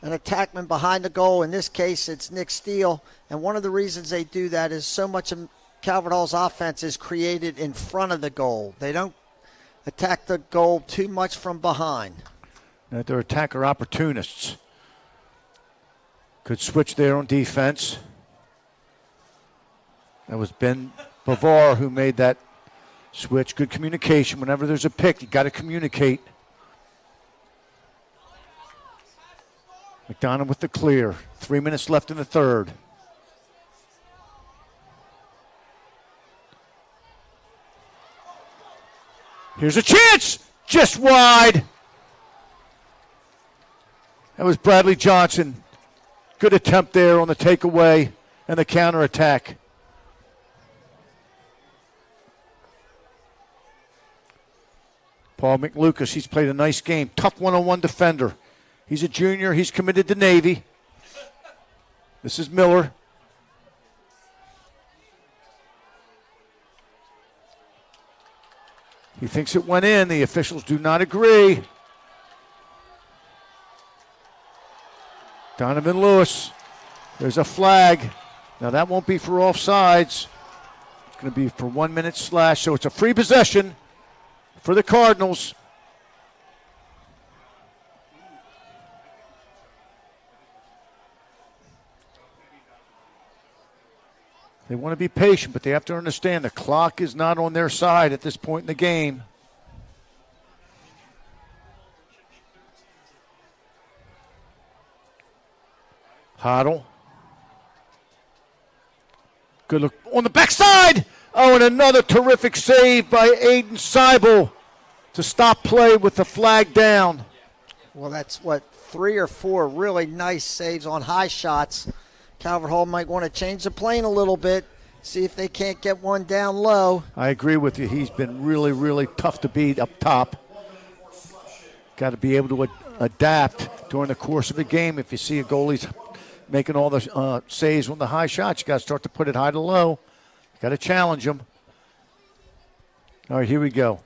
an attackman behind the goal. In this case, it's Nick Steele. And one of the reasons they do that is so much of Calvert Hall's offense is created in front of the goal. They don't attack the goal too much from behind. That they're attacker opportunists. Good switch there on defense. That was Ben Bavar who made that switch. Good communication. Whenever there's a pick, you got to communicate. McDonough with the clear. 3 minutes left in the third. Here's a chance! Just wide. That was Bradley Johnson. Good attempt there on the takeaway and the counterattack. Paul McLucas, he's played a nice game. Tough one-on-one defender. He's a junior. He's committed to Navy. This is Miller. He thinks it went in. The officials do not agree. Donovan Lewis. There's a flag. Now that won't be for offsides. It's going to be for 1 minute slash. So it's a free possession for the Cardinals. They want to be patient, but they have to understand the clock is not on their side at this point in the game. Hoddle. Good look on the backside. Oh, and another terrific save by Aiden Seibel to stop play with the flag down. Well, that's 3 or 4 really nice saves on high shots. Calvert Hall might want to change the plane a little bit, see if they can't get one down low. I agree with you. He's been really, really tough to beat up top. Got to be able to adapt during the course of the game. If you see a goalie's making all the saves on the high shots, you got to start to put it high to low. Got to challenge him. All right, here we go.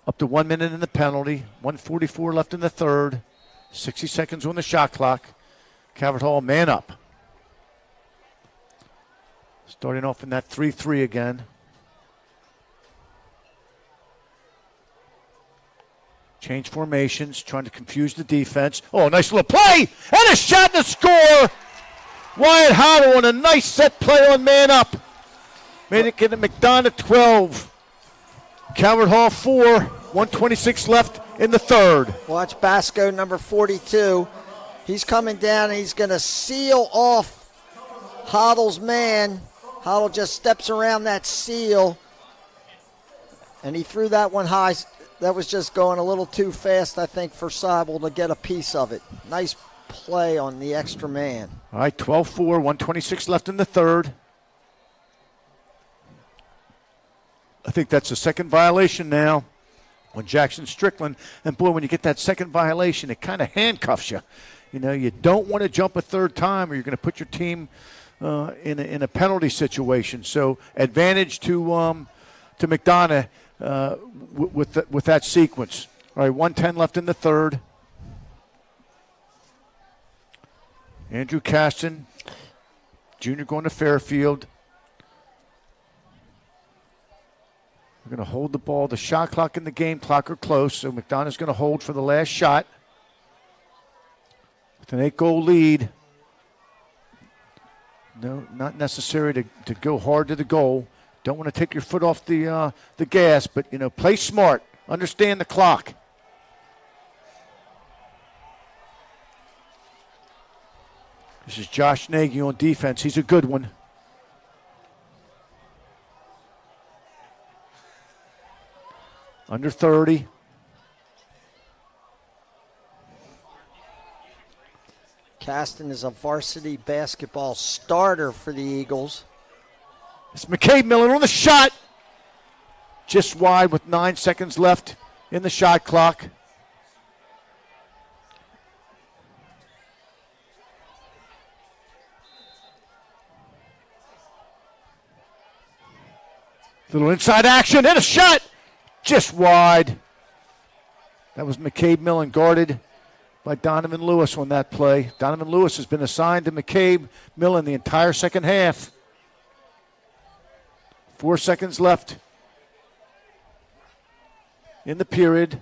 Up to 1 minute in the penalty. 1:44 left in the third. 60 seconds on the shot clock. Calvert Hall man up. Starting off in that 3-3 again. Change formations, trying to confuse the defense. Oh, nice little play! And a shot and a score! Wyatt Hoddle on a nice set play on man up. Made it get a McDonough 12. Calvert Hall 4. 1:26 left in the third. Watch Basco, number 42. He's coming down and he's going to seal off Hoddle's man. Hoddle just steps around that seal. And he threw that one high. That was just going a little too fast, I think, for Seibel to get a piece of it. Nice play on the extra man. All right, 12-4, 1:26 left in the third. I think that's the second violation now on Jackson Strickland. And, boy, when you get that second violation, it kind of handcuffs you. You know, you don't want to jump a third time or you're going to put your team in a penalty situation. So advantage to McDonough with that sequence. All right, 1:10 left in the third. Andrew Caston, junior, going to Fairfield. We're going to hold the ball. The shot clock and the game clock are close, so McDonough's going to hold for the last shot. With an 8-goal lead. No, not necessary to go hard to the goal. Don't want to take your foot off the gas, but, you know, play smart. Understand the clock. This is Josh Nagy on defense. He's a good one. Under 30. Caston is a varsity basketball starter for the Eagles. It's McCabe Miller on the shot. Just wide with 9 seconds left in the shot clock. Little inside action and a shot. Just wide. That was McCabe Millen guarded by Donovan Lewis on that play. Donovan Lewis has been assigned to McCabe Millen the entire second half. 4 seconds left in the period.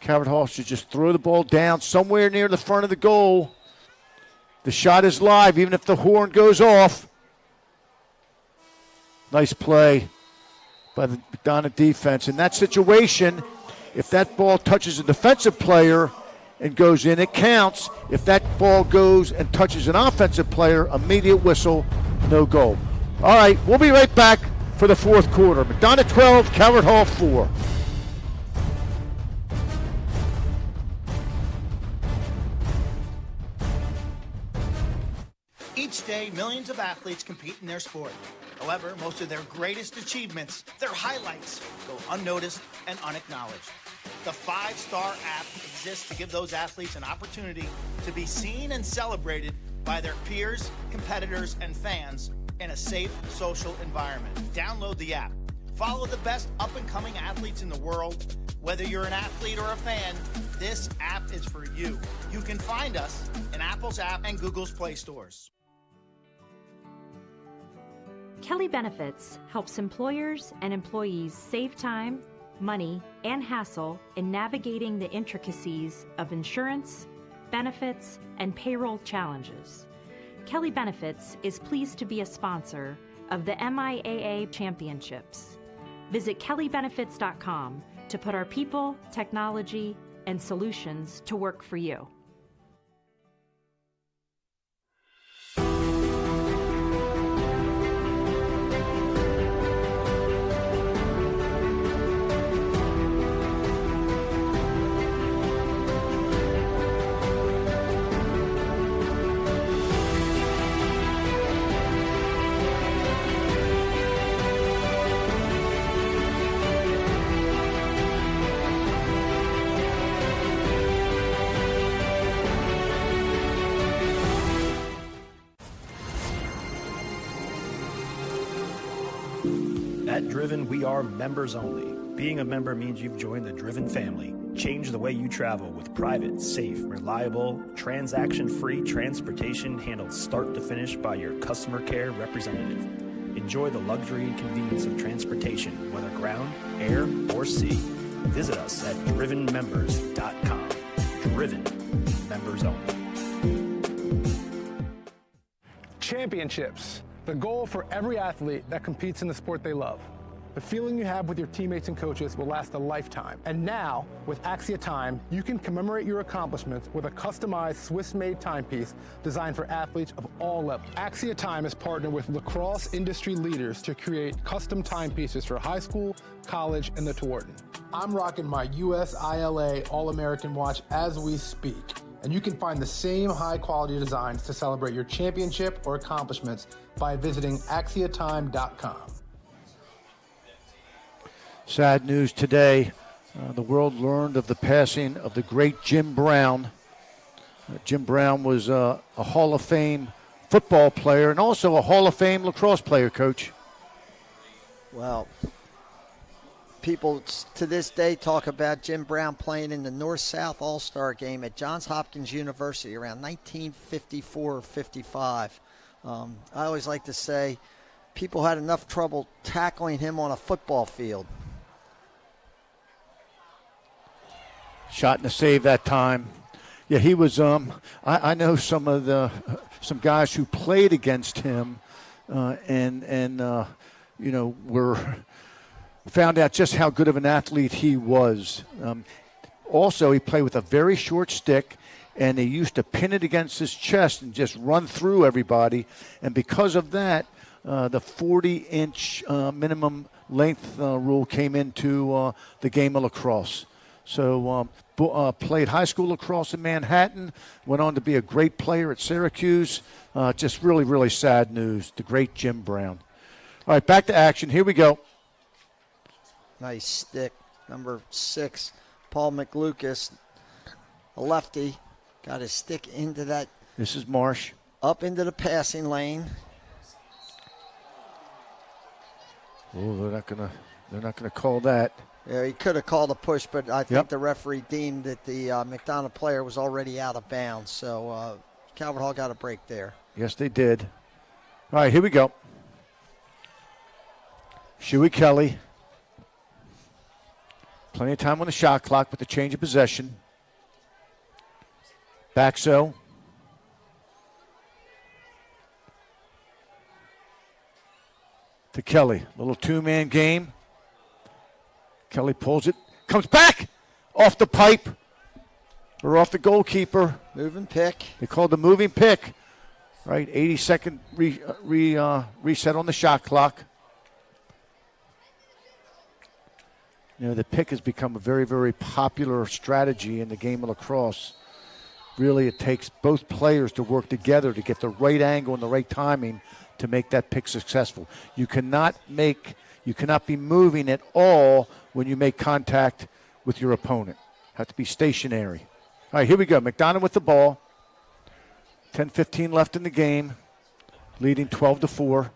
Calvert Hall should just throw the ball down somewhere near the front of the goal. The shot is live, even if the horn goes off. Nice play by the McDonough defense. In that situation, if that ball touches a defensive player and goes in, it counts. If that ball goes and touches an offensive player, immediate whistle, no goal. All right, we'll be right back for the fourth quarter. McDonough 12, Calvert Hall 4. Each day, millions of athletes compete in their sport. However, most of their greatest achievements, their highlights, go unnoticed and unacknowledged. The 5-Star app exists to give those athletes an opportunity to be seen and celebrated by their peers, competitors, and fans in a safe social environment. Download the app. Follow the best up-and-coming athletes in the world. Whether you're an athlete or a fan, this app is for you. You can find us in Apple's app and Google's Play stores. Kelly Benefits helps employers and employees save time, money, and hassle in navigating the intricacies of insurance, benefits, and payroll challenges. Kelly Benefits is pleased to be a sponsor of the MIAA Championships. Visit kellybenefits.com to put our people, technology, and solutions to work for you. At Driven, we are members only. Being a member means you've joined the Driven family. Change the way you travel with private, safe, reliable, transaction-free transportation handled start to finish by your customer care representative. Enjoy the luxury and convenience of transportation, whether ground, air, or sea. Visit us at drivenmembers.com. Driven, members only. Championships. The goal for every athlete that competes in the sport they love. The feeling you have with your teammates and coaches will last a lifetime. And now, with Axia Time, you can commemorate your accomplishments with a customized Swiss-made timepiece designed for athletes of all levels. Axia Time has partnered with Lacrosse industry leaders to create custom timepieces for high school, college, and the Tewaaraton. I'm rocking my USILA All-American watch as we speak. And you can find the same high-quality designs to celebrate your championship or accomplishments by visiting axiatime.com. Sad news today. The world learned of the passing of the great Jim Brown. Jim Brown was a Hall of Fame football player and also a Hall of Fame lacrosse player, Coach. Well, people to this day talk about Jim Brown playing in the North-South All-Star game at Johns Hopkins University around 1954 or 55. I always like to say people had enough trouble tackling him on a football field. Shot and a save that time. Yeah, he was. I know some guys who played against him, and were found out just how good of an athlete he was. Also, he played with a very short stick, and they used to pin it against his chest and just run through everybody. And because of that, the 40-inch minimum length rule came into the game of lacrosse. So played high school lacrosse in Manhattan, went on to be a great player at Syracuse. Just really, really sad news. The great Jim Brown. All right, back to action. Here we go. Nice stick. Number 6, Paul McLucas, a lefty, got his stick into that. This is Marsh. Up into the passing lane. Oh, they're not gonna call that. Yeah, he could have called a push, but I think the referee deemed that the McDonough player was already out of bounds. So Calvert Hall got a break there. Yes, they did. All right, here we go. Shuey Kelly Plenty of time on the shot clock with the change of possession. Baxo. To Kelly. Little two-man game. Kelly pulls it. Comes back. Off the pipe. Or off the goalkeeper. Moving pick. They called the moving pick. Right, 80-second reset on the shot clock. You know, the pick has become a very, very popular strategy in the game of lacrosse. Really, it takes both players to work together to get the right angle and the right timing to make that pick successful. You cannot be moving at all when you make contact with your opponent. Have to be stationary. All right, here we go. McDonough with the ball. 10-15 left in the game, leading 12-4.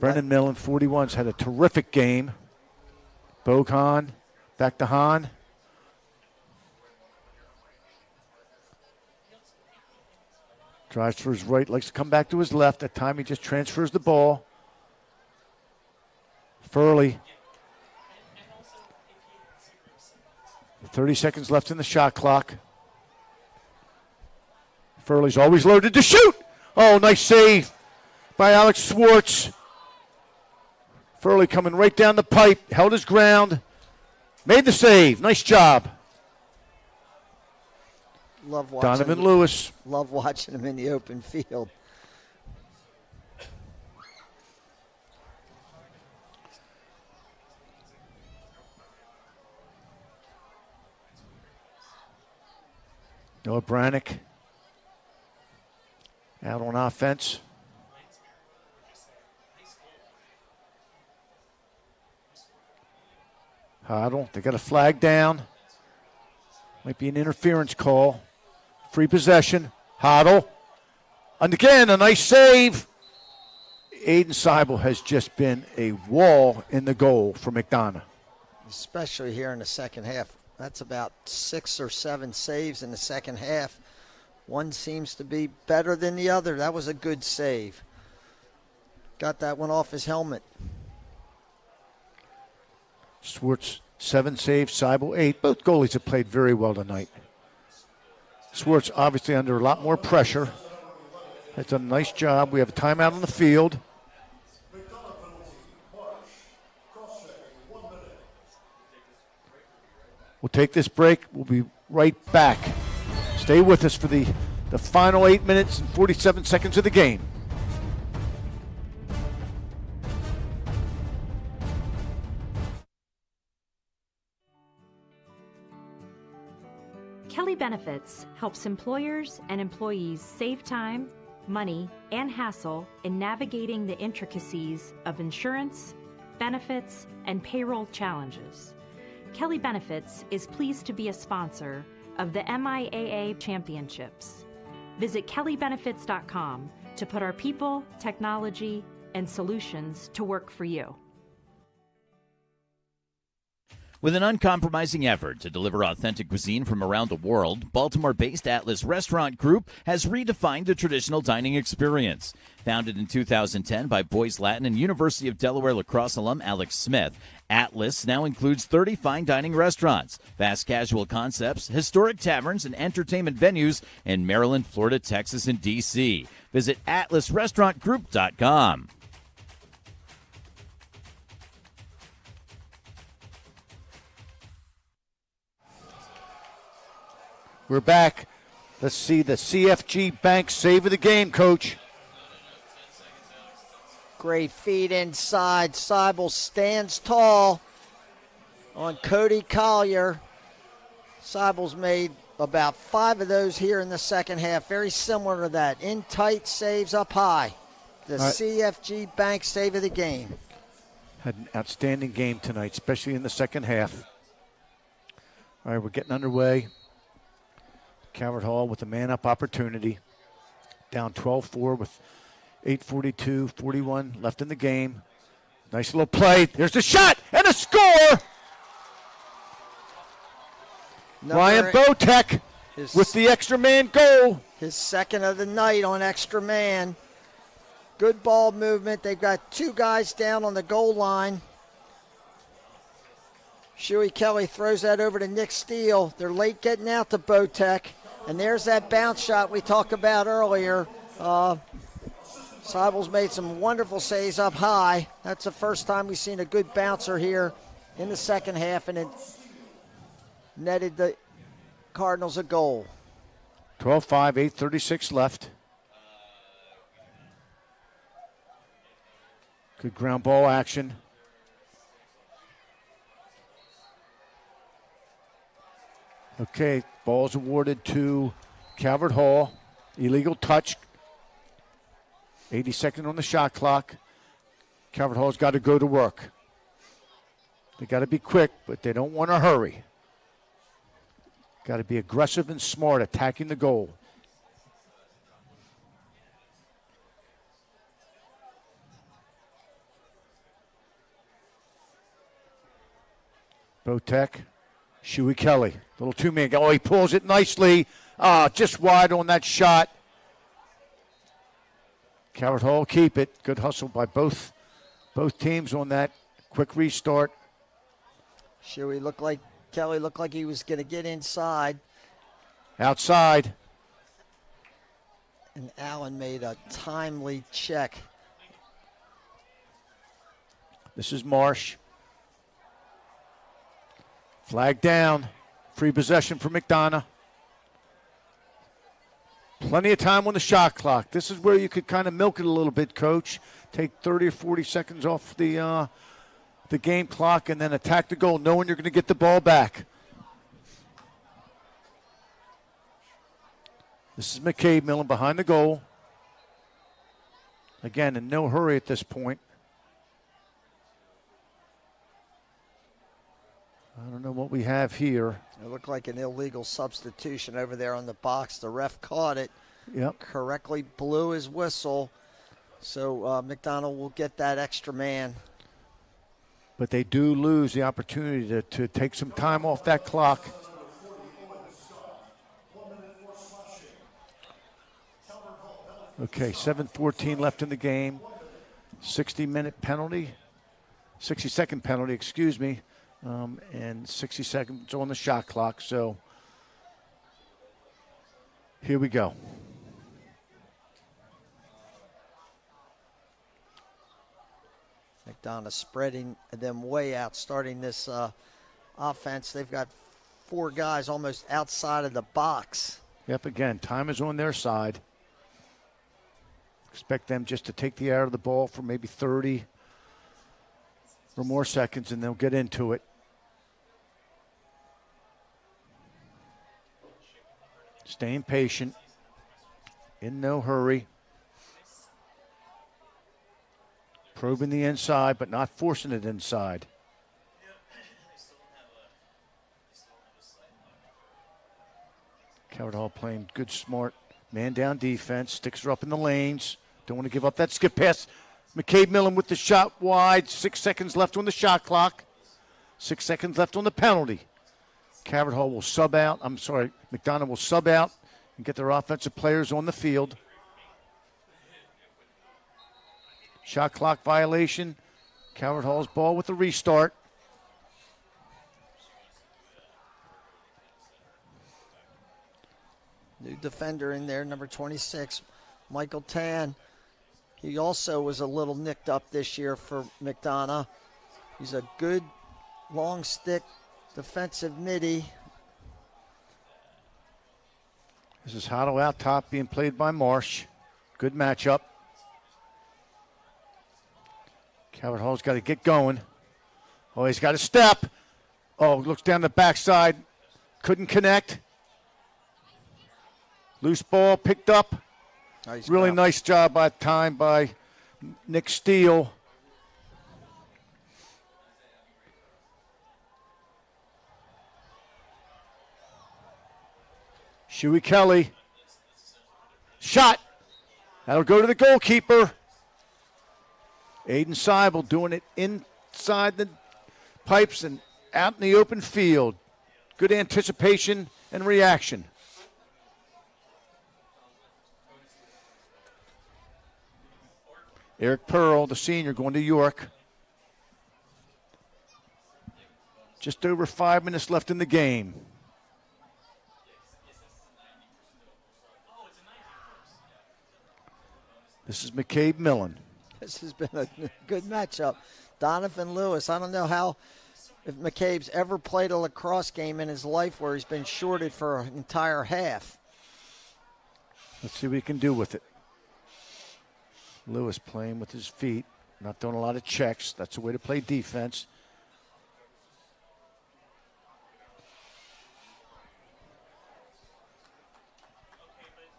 Brendan Millen, 41's had a terrific game. Bogan, back to Hahn. Drives for his right, likes to come back to his left. That time he just transfers the ball. Furley. 30 seconds left in the shot clock. Furley's always loaded to shoot. Oh, nice save by Alex Schwartz. Furley coming right down the pipe, held his ground, made the save. Nice job. Love watching Donovan Lewis. Love watching him in the open field. Noah Brannick out on offense. Hoddle, they got a flag down. Might be an interference call. Free possession. Hoddle. And again, a nice save. Aiden Seibel has just been a wall in the goal for McDonough. Especially here in the second half. That's about 6 or 7 saves in the second half. One seems to be better than the other. That was a good save. Got that one off his helmet. Schwartz, 7 saves, Seibel 8. Both goalies have played very well tonight. Schwartz obviously under a lot more pressure. Has done a nice job. We have a timeout on the field. We'll take this break. We'll be right back. Stay with us for the final 8 minutes and 47 seconds of the game. Kelly Benefits helps employers and employees save time, money, and hassle in navigating the intricacies of insurance, benefits, and payroll challenges. Kelly Benefits is pleased to be a sponsor of the MIAA Championships. Visit kellybenefits.com to put our people, technology, and solutions to work for you. With an uncompromising effort to deliver authentic cuisine from around the world, Baltimore-based Atlas Restaurant Group has redefined the traditional dining experience. Founded in 2010 by Boys Latin and University of Delaware lacrosse alum Alex Smith, Atlas now includes 30 fine dining restaurants, fast casual concepts, historic taverns, and entertainment venues in Maryland, Florida, Texas, and D.C. Visit atlasrestaurantgroup.com. We're back. Let's see the CFG Bank save of the game, Coach. Great feed inside. Seibel stands tall on Cody Collier. Seibel's made about 5 of those here in the second half. Very similar to that. In tight, saves up high. The CFG Bank save of the game. Had an outstanding game tonight, especially in the second half. All right, we're getting underway. Calvert Hall with a man-up opportunity. Down 12-4 with 8:42, 41 left in the game. Nice little play. There's the shot and a score! Ryan Botek with the extra man goal. His second of the night on extra man. Good ball movement. They've got 2 guys down on the goal line. Shuey Kelly throws that over to Nick Steele. They're late getting out to Botek. And there's that bounce shot we talked about earlier. Seibel's made some wonderful saves up high. That's the first time we've seen a good bouncer here in the second half, and it netted the Cardinals a goal. 12-5, 8:36 left. Good ground ball action. Okay, ball's awarded to Calvert Hall. Illegal touch. 80 seconds on the shot clock. Calvert Hall's got to go to work. They got to be quick, but they don't want to hurry. Got to be aggressive and smart, attacking the goal. Botek, Shuey Kelly, little two-man. Oh, he pulls it nicely. Just wide on that shot. Calvert Hall keep it. Good hustle by both teams on that quick restart. Kelly looked like he was going to get inside. Outside. And Allen made a timely check. This is Marsh. Flag down. Free possession for McDonough. Plenty of time on the shot clock. This is where you could kind of milk it a little bit, Coach. Take 30 or 40 seconds off the game clock and then attack the goal, knowing you're going to get the ball back. This is McCabe Millen behind the goal. Again, in no hurry at this point. I don't know what we have here. It looked like an illegal substitution over there on the box. The ref caught it. Yep. Correctly blew his whistle. So McDonough will get that extra man. But they do lose the opportunity to take some time off that clock. Okay, 7:14 left in the game. 60-minute penalty. 60-second penalty, excuse me. And 60 seconds on the shot clock. So here we go. McDonough spreading them way out, starting this offense. They've got 4 guys almost outside of the box. Yep, again, time is on their side. Expect them just to take the air out of the ball for maybe 30 or more seconds, and they'll get into it. Staying patient, in no hurry. Probing the inside, but not forcing it inside. Calvert Hall playing good, smart, man-down defense. Sticks her up in the lanes. Don't want to give up that skip pass. McCabe Millen with the shot wide. 6 seconds left on the shot clock. 6 seconds left on the penalty. Calvert Hall will sub out. McDonough will sub out and get their offensive players on the field. Shot clock violation. Calvert Hall's ball with the restart. New defender in there, number 26, Michael Tan. He also was a little nicked up this year for McDonough. He's a good long stick defensive midi. This is Hotto out top being played by Marsh. Good matchup. Calvert Hall's got to get going. Oh, he's got a step. Oh, looks down the backside. Couldn't connect. Loose ball picked up. Nice really bounce. nice job by Nick Steele. Shuey Kelly. Shot. That'll go to the goalkeeper. Aiden Seibel doing it inside the pipes and out in the open field. Good anticipation and reaction. Eric Pearl, the senior, going to York. Just over 5 minutes left in the game. This is McCabe Millen. This has been a good matchup. Donovan Lewis, I don't know if McCabe's ever played a lacrosse game in his life where he's been shorted for an entire half. Let's see what he can do with it. Lewis playing with his feet, not doing a lot of checks. That's the way to play defense.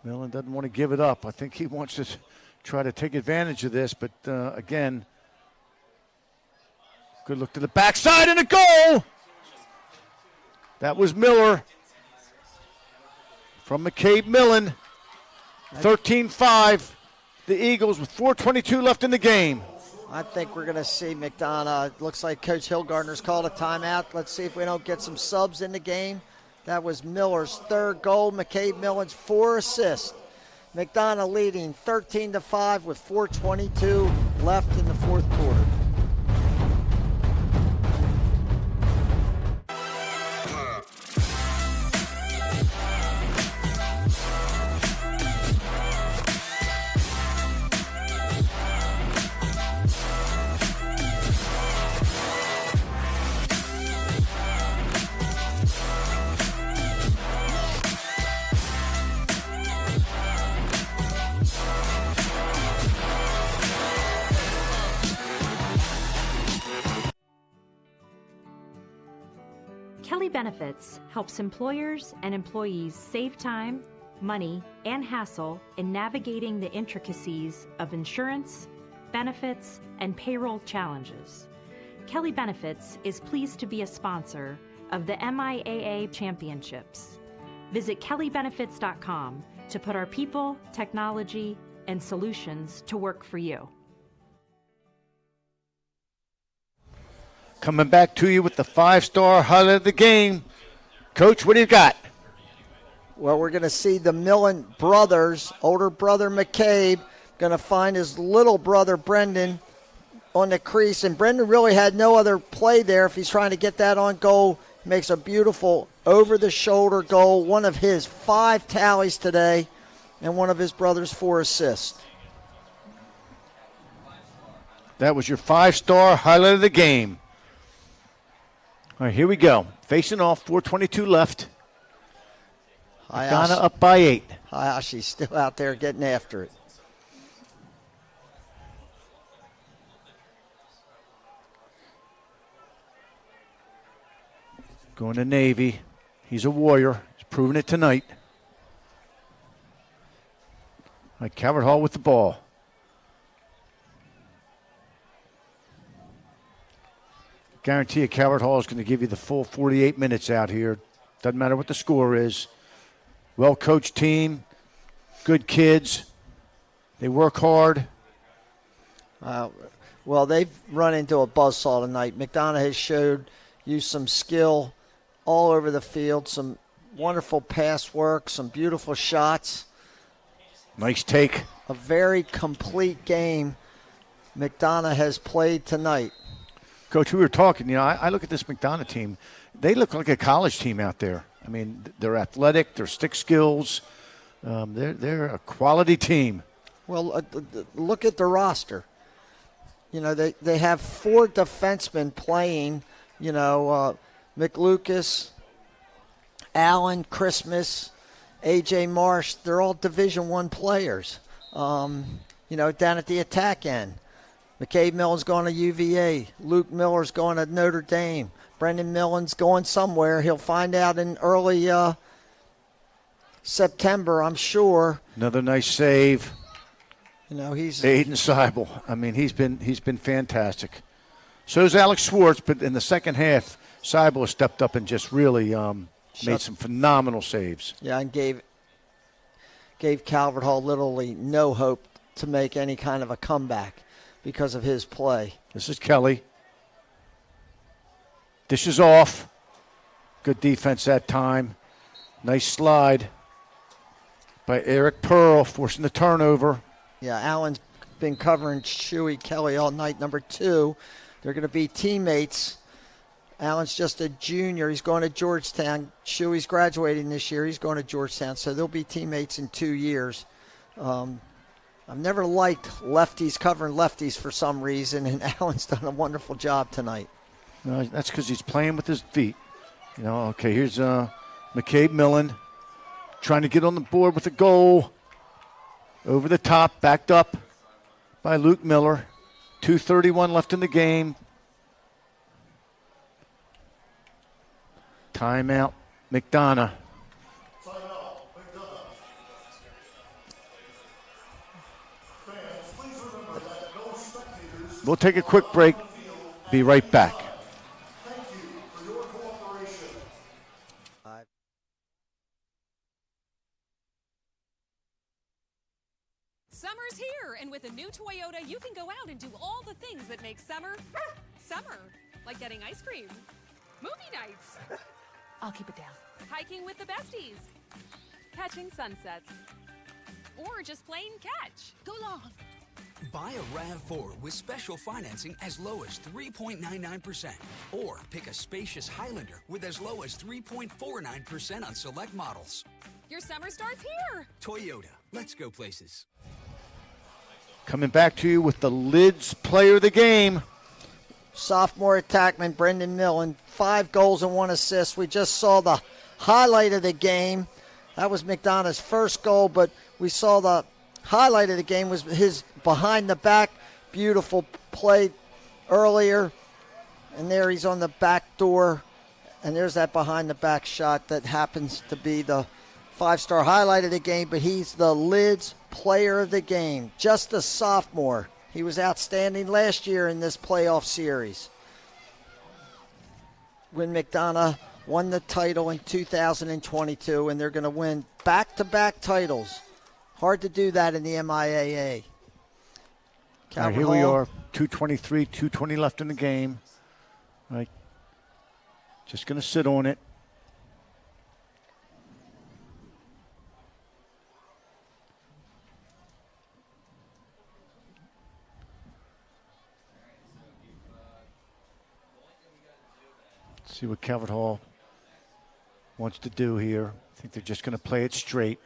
Millen doesn't want to give it up. I think he wants to try to take advantage of this, but again, good look to the backside and a goal. That was Miller from McCabe Millen. 13-5. The Eagles with 4:22 left in the game. I think we're going to see McDonough. It looks like Coach Hillgardner's called a timeout. Let's see if we don't get some subs in the game. That was Miller's third goal. McCabe Millen's 4 assists. McDonough leading 13-5 with 4:22 left in the fourth quarter. Kelly Benefits helps employers and employees save time, money, and hassle in navigating the intricacies of insurance, benefits, and payroll challenges. Kelly Benefits is pleased to be a sponsor of the MIAA Championships. Visit kellybenefits.com to put our people, technology, and solutions to work for you. Coming back to you with the 5-star highlight of the game. Coach, what do you got? Well, we're going to see the Millen brothers, older brother McCabe, going to find his little brother Brendan on the crease. And Brendan really had no other play there. If he's trying to get that on goal, he makes a beautiful over-the-shoulder goal, one of his 5 tallies today, and one of his brother's 4 assists. That was your 5-star highlight of the game. All right, here we go. Facing off, 4:22 left. McDonough up by 8. Hayashi's still out there getting after it. Going to Navy. He's a warrior. He's proven it tonight. All right, Calvert Hall with the ball. Guarantee you Calvert Hall is going to give you the full 48 minutes out here. Doesn't matter what the score is. Well-coached team, good kids. They work hard. Well, they've run into a buzzsaw tonight. McDonough has showed you some skill all over the field, some wonderful pass work, some beautiful shots. Nice take. A very complete game McDonough has played tonight. Coach, we were talking, I look at this McDonough team. They look like a college team out there. I mean, they're athletic, they're stick skills. They're a quality team. Well, look at the roster. They have 4 defensemen playing, McLucas, Allen, Christmas, A.J. Marsh. They're all Division I players, down at the attack end. McCabe Millen's going to UVA. Luke Miller's going to Notre Dame. Brendan Millen's going somewhere. He'll find out in early September, I'm sure. Another nice save. He's Aiden Seibel. I mean, he's been fantastic. So is Alex Schwartz, but in the second half, Seibel has stepped up and just really made some phenomenal saves. Yeah, and gave Calvert Hall literally no hope to make any kind of a comeback because of his play. This is Kelly. Dishes off. Good defense that time. Nice slide by Eric Pearl, forcing the turnover. Yeah, Allen's been covering Shuey Kelly all night. Number 2, they're going to be teammates. Allen's just a junior. He's going to Georgetown. Shuey's graduating this year. He's going to Georgetown, so they'll be teammates in 2 years. I've never liked lefties covering lefties for some reason, and Allen's done a wonderful job tonight. No, that's because he's playing with his feet. Okay, here's McCabe Millen trying to get on the board with a goal. Over the top, backed up by Luke Miller. 2:31 left in the game. Timeout, McDonough. We'll take a quick break. Be right back. Summer's here, and with a new Toyota, you can go out and do all the things that make summer, summer. Like getting ice cream, movie nights. I'll keep it down. Hiking with the besties, catching sunsets, or just plain catch. Go long. Buy a RAV4 with special financing as low as 3.99%. Or pick a spacious Highlander with as low as 3.49% on select models. Your summer starts here. Toyota, let's go places. Coming back to you with the Lids player of the game. Sophomore attackman Brendan Millen, 5 goals and 1 assist. We just saw the highlight of the game. That was McDonough's first goal, but we saw the highlight of the game was his behind the back, beautiful play earlier. And there he's on the back door. And there's that behind the back shot that happens to be the 5-star highlight of the game, but he's the Lids player of the game. Just a sophomore. He was outstanding last year in this playoff series when McDonough won the title in 2022, and they're going to win back-to-back titles. Hard to do that in the MIAA. All right, here we are, 2:23, 2:20 left in the game. All right. Just going to sit on it. See what Calvert Hall wants to do here. I think they're just going to play it straight.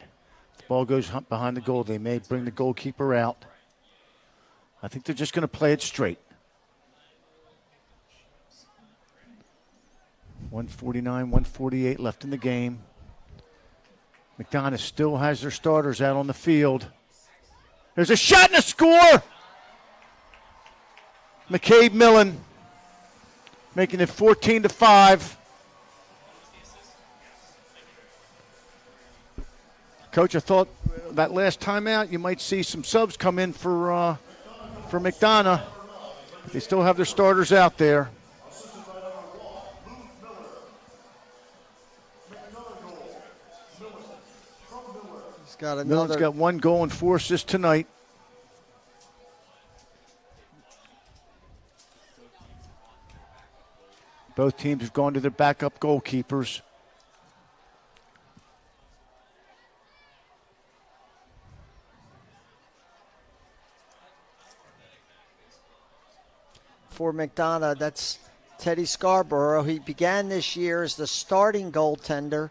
If the ball goes behind the goal, they may bring the goalkeeper out. I think they're just going to play it straight. 1:49, 1:48 left in the game. McDonough still has their starters out on the field. There's a shot and a score! McCabe Millen making it 14-5. Coach, I thought that last time out you might see some subs come in for McDonough. They still have their starters out there. He's got another. Millen's got 1 goal and 4 assists tonight. Both teams have gone to their backup goalkeepers. For McDonough, that's Teddy Scarborough. He began this year as the starting goaltender.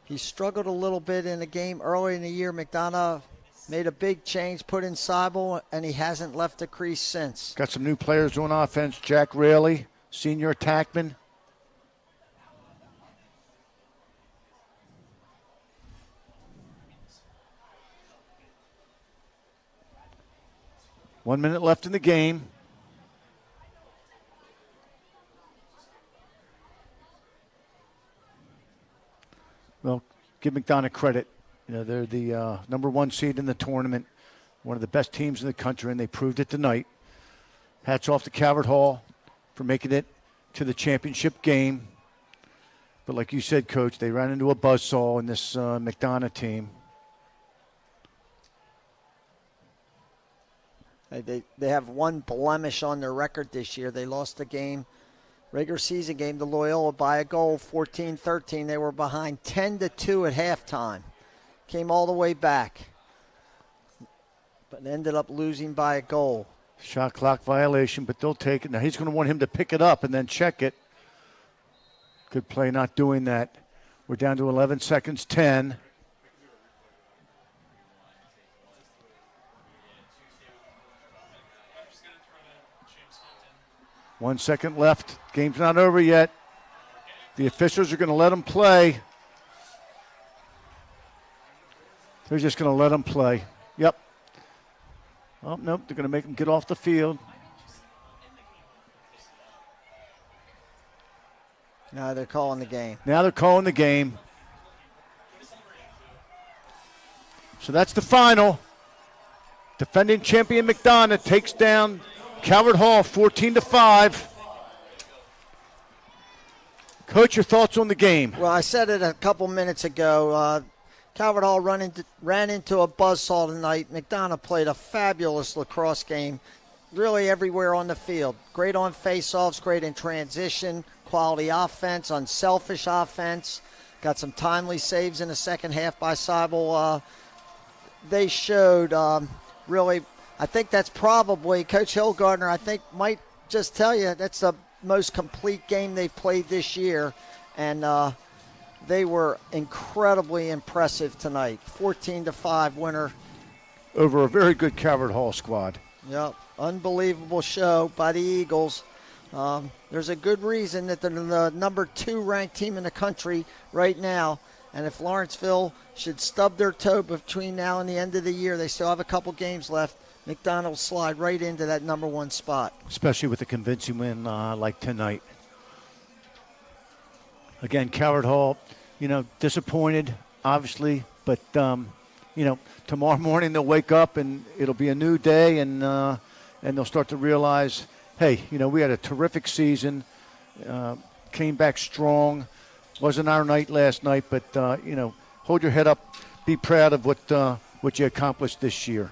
He struggled a little bit in a game early in the year. McDonough made a big change, put in Seibel, and he hasn't left the crease since. Got some new players on offense. Jack Raley, senior attackman. One minute left in the game. Well, give McDonough credit. You know, they're the number 1 seed in the tournament, one of the best teams in the country, and they proved it tonight. Hats off to Calvert Hall for making it to the championship game. But like you said, Coach, they ran into a buzzsaw in this McDonough team. They have one blemish on their record this year. They lost the game, regular season game, to Loyola by a goal, 14-13. They were behind 10-2 at halftime. Came all the way back. but ended up losing by a goal. Shot clock violation, but they'll take it. Now he's going to want him to pick it up and then check it. Good play not doing that. We're down to 11 seconds, 10. One second left. Game's not over yet. The officials are going to let him play. They're just going to let him play. Yep. Oh, nope. They're going to make him get off the field. Now they're calling the game. Now they're calling the game. So that's the final. Defending champion McDonough takes down Calvert Hall 14-5. Coach, your thoughts on the game? Well, I said it a couple minutes ago. Calvert Hall ran into a buzzsaw tonight. McDonough played a fabulous lacrosse game, really everywhere on the field. Great on face-offs, great in transition, quality offense, unselfish offense. Got some timely saves in the second half by Seibel. They showed really, I think that's probably, Coach Hillgardner, I think might just tell you that's the most complete game they've played this year. And they were incredibly impressive tonight. 14-5 winner. Over a very good Calvert Hall squad. Yep, unbelievable show by the Eagles. There's a good reason that they're the number 2 ranked team in the country right now. And if Lawrenceville should stub their toe between now and the end of the year, they still have a couple games left. McDonough will slide right into that number 1 spot. Especially with a convincing win like tonight. Again, Calvert Hall, disappointed, obviously. But, tomorrow morning they'll wake up and it'll be a new day and they'll start to realize, hey, we had a terrific season, came back strong. Wasn't our night last night, but, hold your head up, be proud of what you accomplished this year.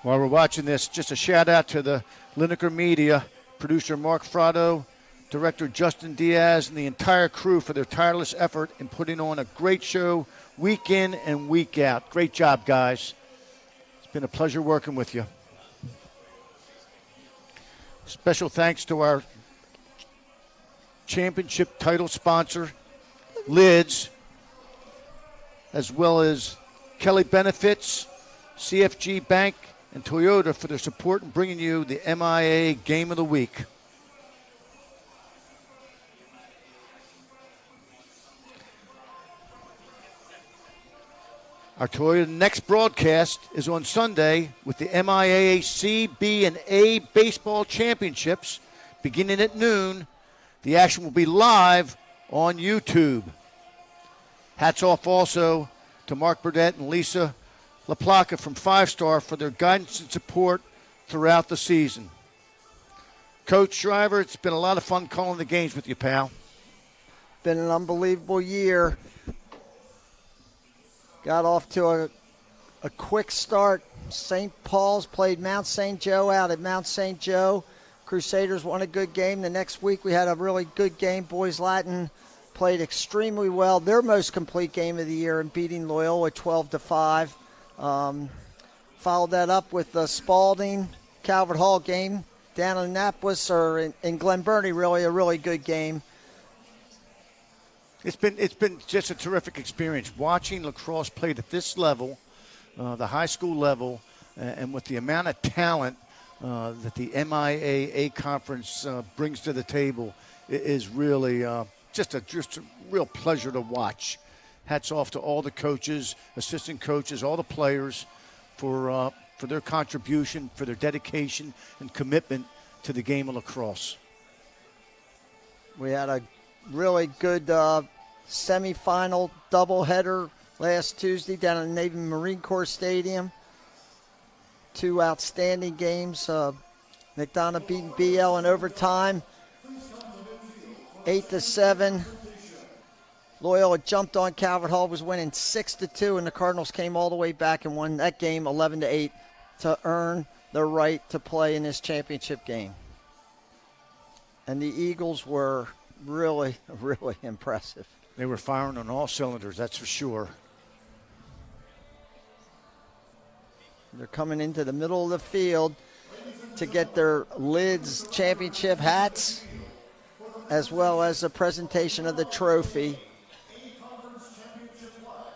While we're watching this, just a shout out to the Lineker Media, producer Mark Frado, director Justin Diaz, and the entire crew for their tireless effort in putting on a great show week in and week out. Great job, guys. It's been a pleasure working with you. Special thanks to our championship title sponsor, Lids, as well as Kelly Benefits, CFG Bank, and Toyota for their support in bringing you the MIAA Game of the Week. Our Toyota next broadcast is on Sunday with the MIAA C, B, and A baseball championships beginning at noon. The action will be live on YouTube. Hats off also to Mark Burdett and Lisa LaPlaca from 5-Star for their guidance and support throughout the season. Coach Shriver, it's been a lot of fun calling the games with you, pal. Been an unbelievable year. Got off to a quick start. St. Paul's played Mount St. Joe out at Mount St. Joe. Crusaders won a good game. The next week we had a really good game. Boys Latin played extremely well. Their most complete game of the year in beating Loyola 12-5. Followed that up with the Spalding Calvert Hall game down in Annapolis, or in Glen Burnie, really a really good game. It's been just a terrific experience watching lacrosse played at this level, the high school level, and with the amount of talent that the MIAA conference brings to the table. It is really just a real pleasure to watch. Hats off to all the coaches, assistant coaches, all the players for their contribution, for their dedication and commitment to the game of lacrosse. We had a really good semifinal doubleheader last Tuesday down at Navy Marine Corps Stadium. 2 outstanding games. McDonough beating BL in overtime, 8-7. Loyola jumped on Calvert Hall, was winning 6-2, and the Cardinals came all the way back and won that game 11-8 to earn the right to play in this championship game. And the Eagles were really, really impressive. They were firing on all cylinders, that's for sure. They're coming into the middle of the field to get their Lids championship hats, as well as a presentation of the trophy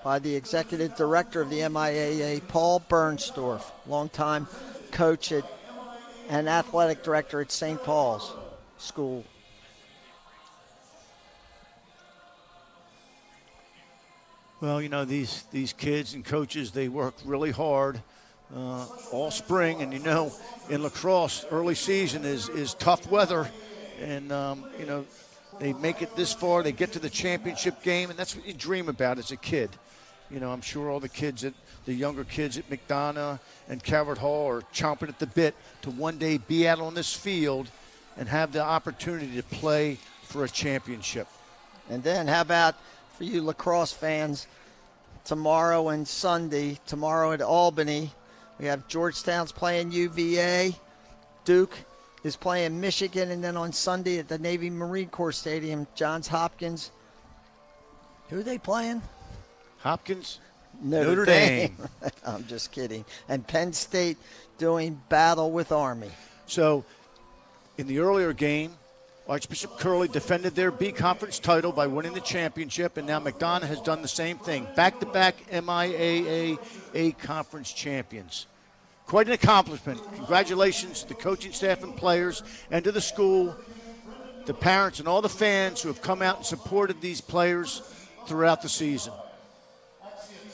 by the executive director of the MIAA, Paul Bernsdorf, longtime coach and athletic director at St. Paul's School. Well, you know, these kids and coaches, they work really hard all spring. And, you know, in lacrosse, early season is tough weather. And, you know, they make it this far. They get to the championship game, and that's what you dream about as a kid. You know, I'm sure all the younger kids at McDonough and Calvert Hall are chomping at the bit to one day be out on this field and have the opportunity to play for a championship. And then how about for you lacrosse fans, tomorrow and Sunday, tomorrow at Albany, we have Georgetown's playing UVA, Duke is playing Michigan, and then on Sunday at the Navy Marine Corps Stadium, Johns Hopkins. Who are they playing? Hopkins? Notre Dame. I'm just kidding. And Penn State doing battle with Army. So in the earlier game, Archbishop Curley defended their B Conference title by winning the championship, and now McDonough has done the same thing. Back-to-back MIAA A Conference champions. Quite an accomplishment. Congratulations to the coaching staff and players and to the school, the parents and all the fans who have come out and supported these players throughout the season.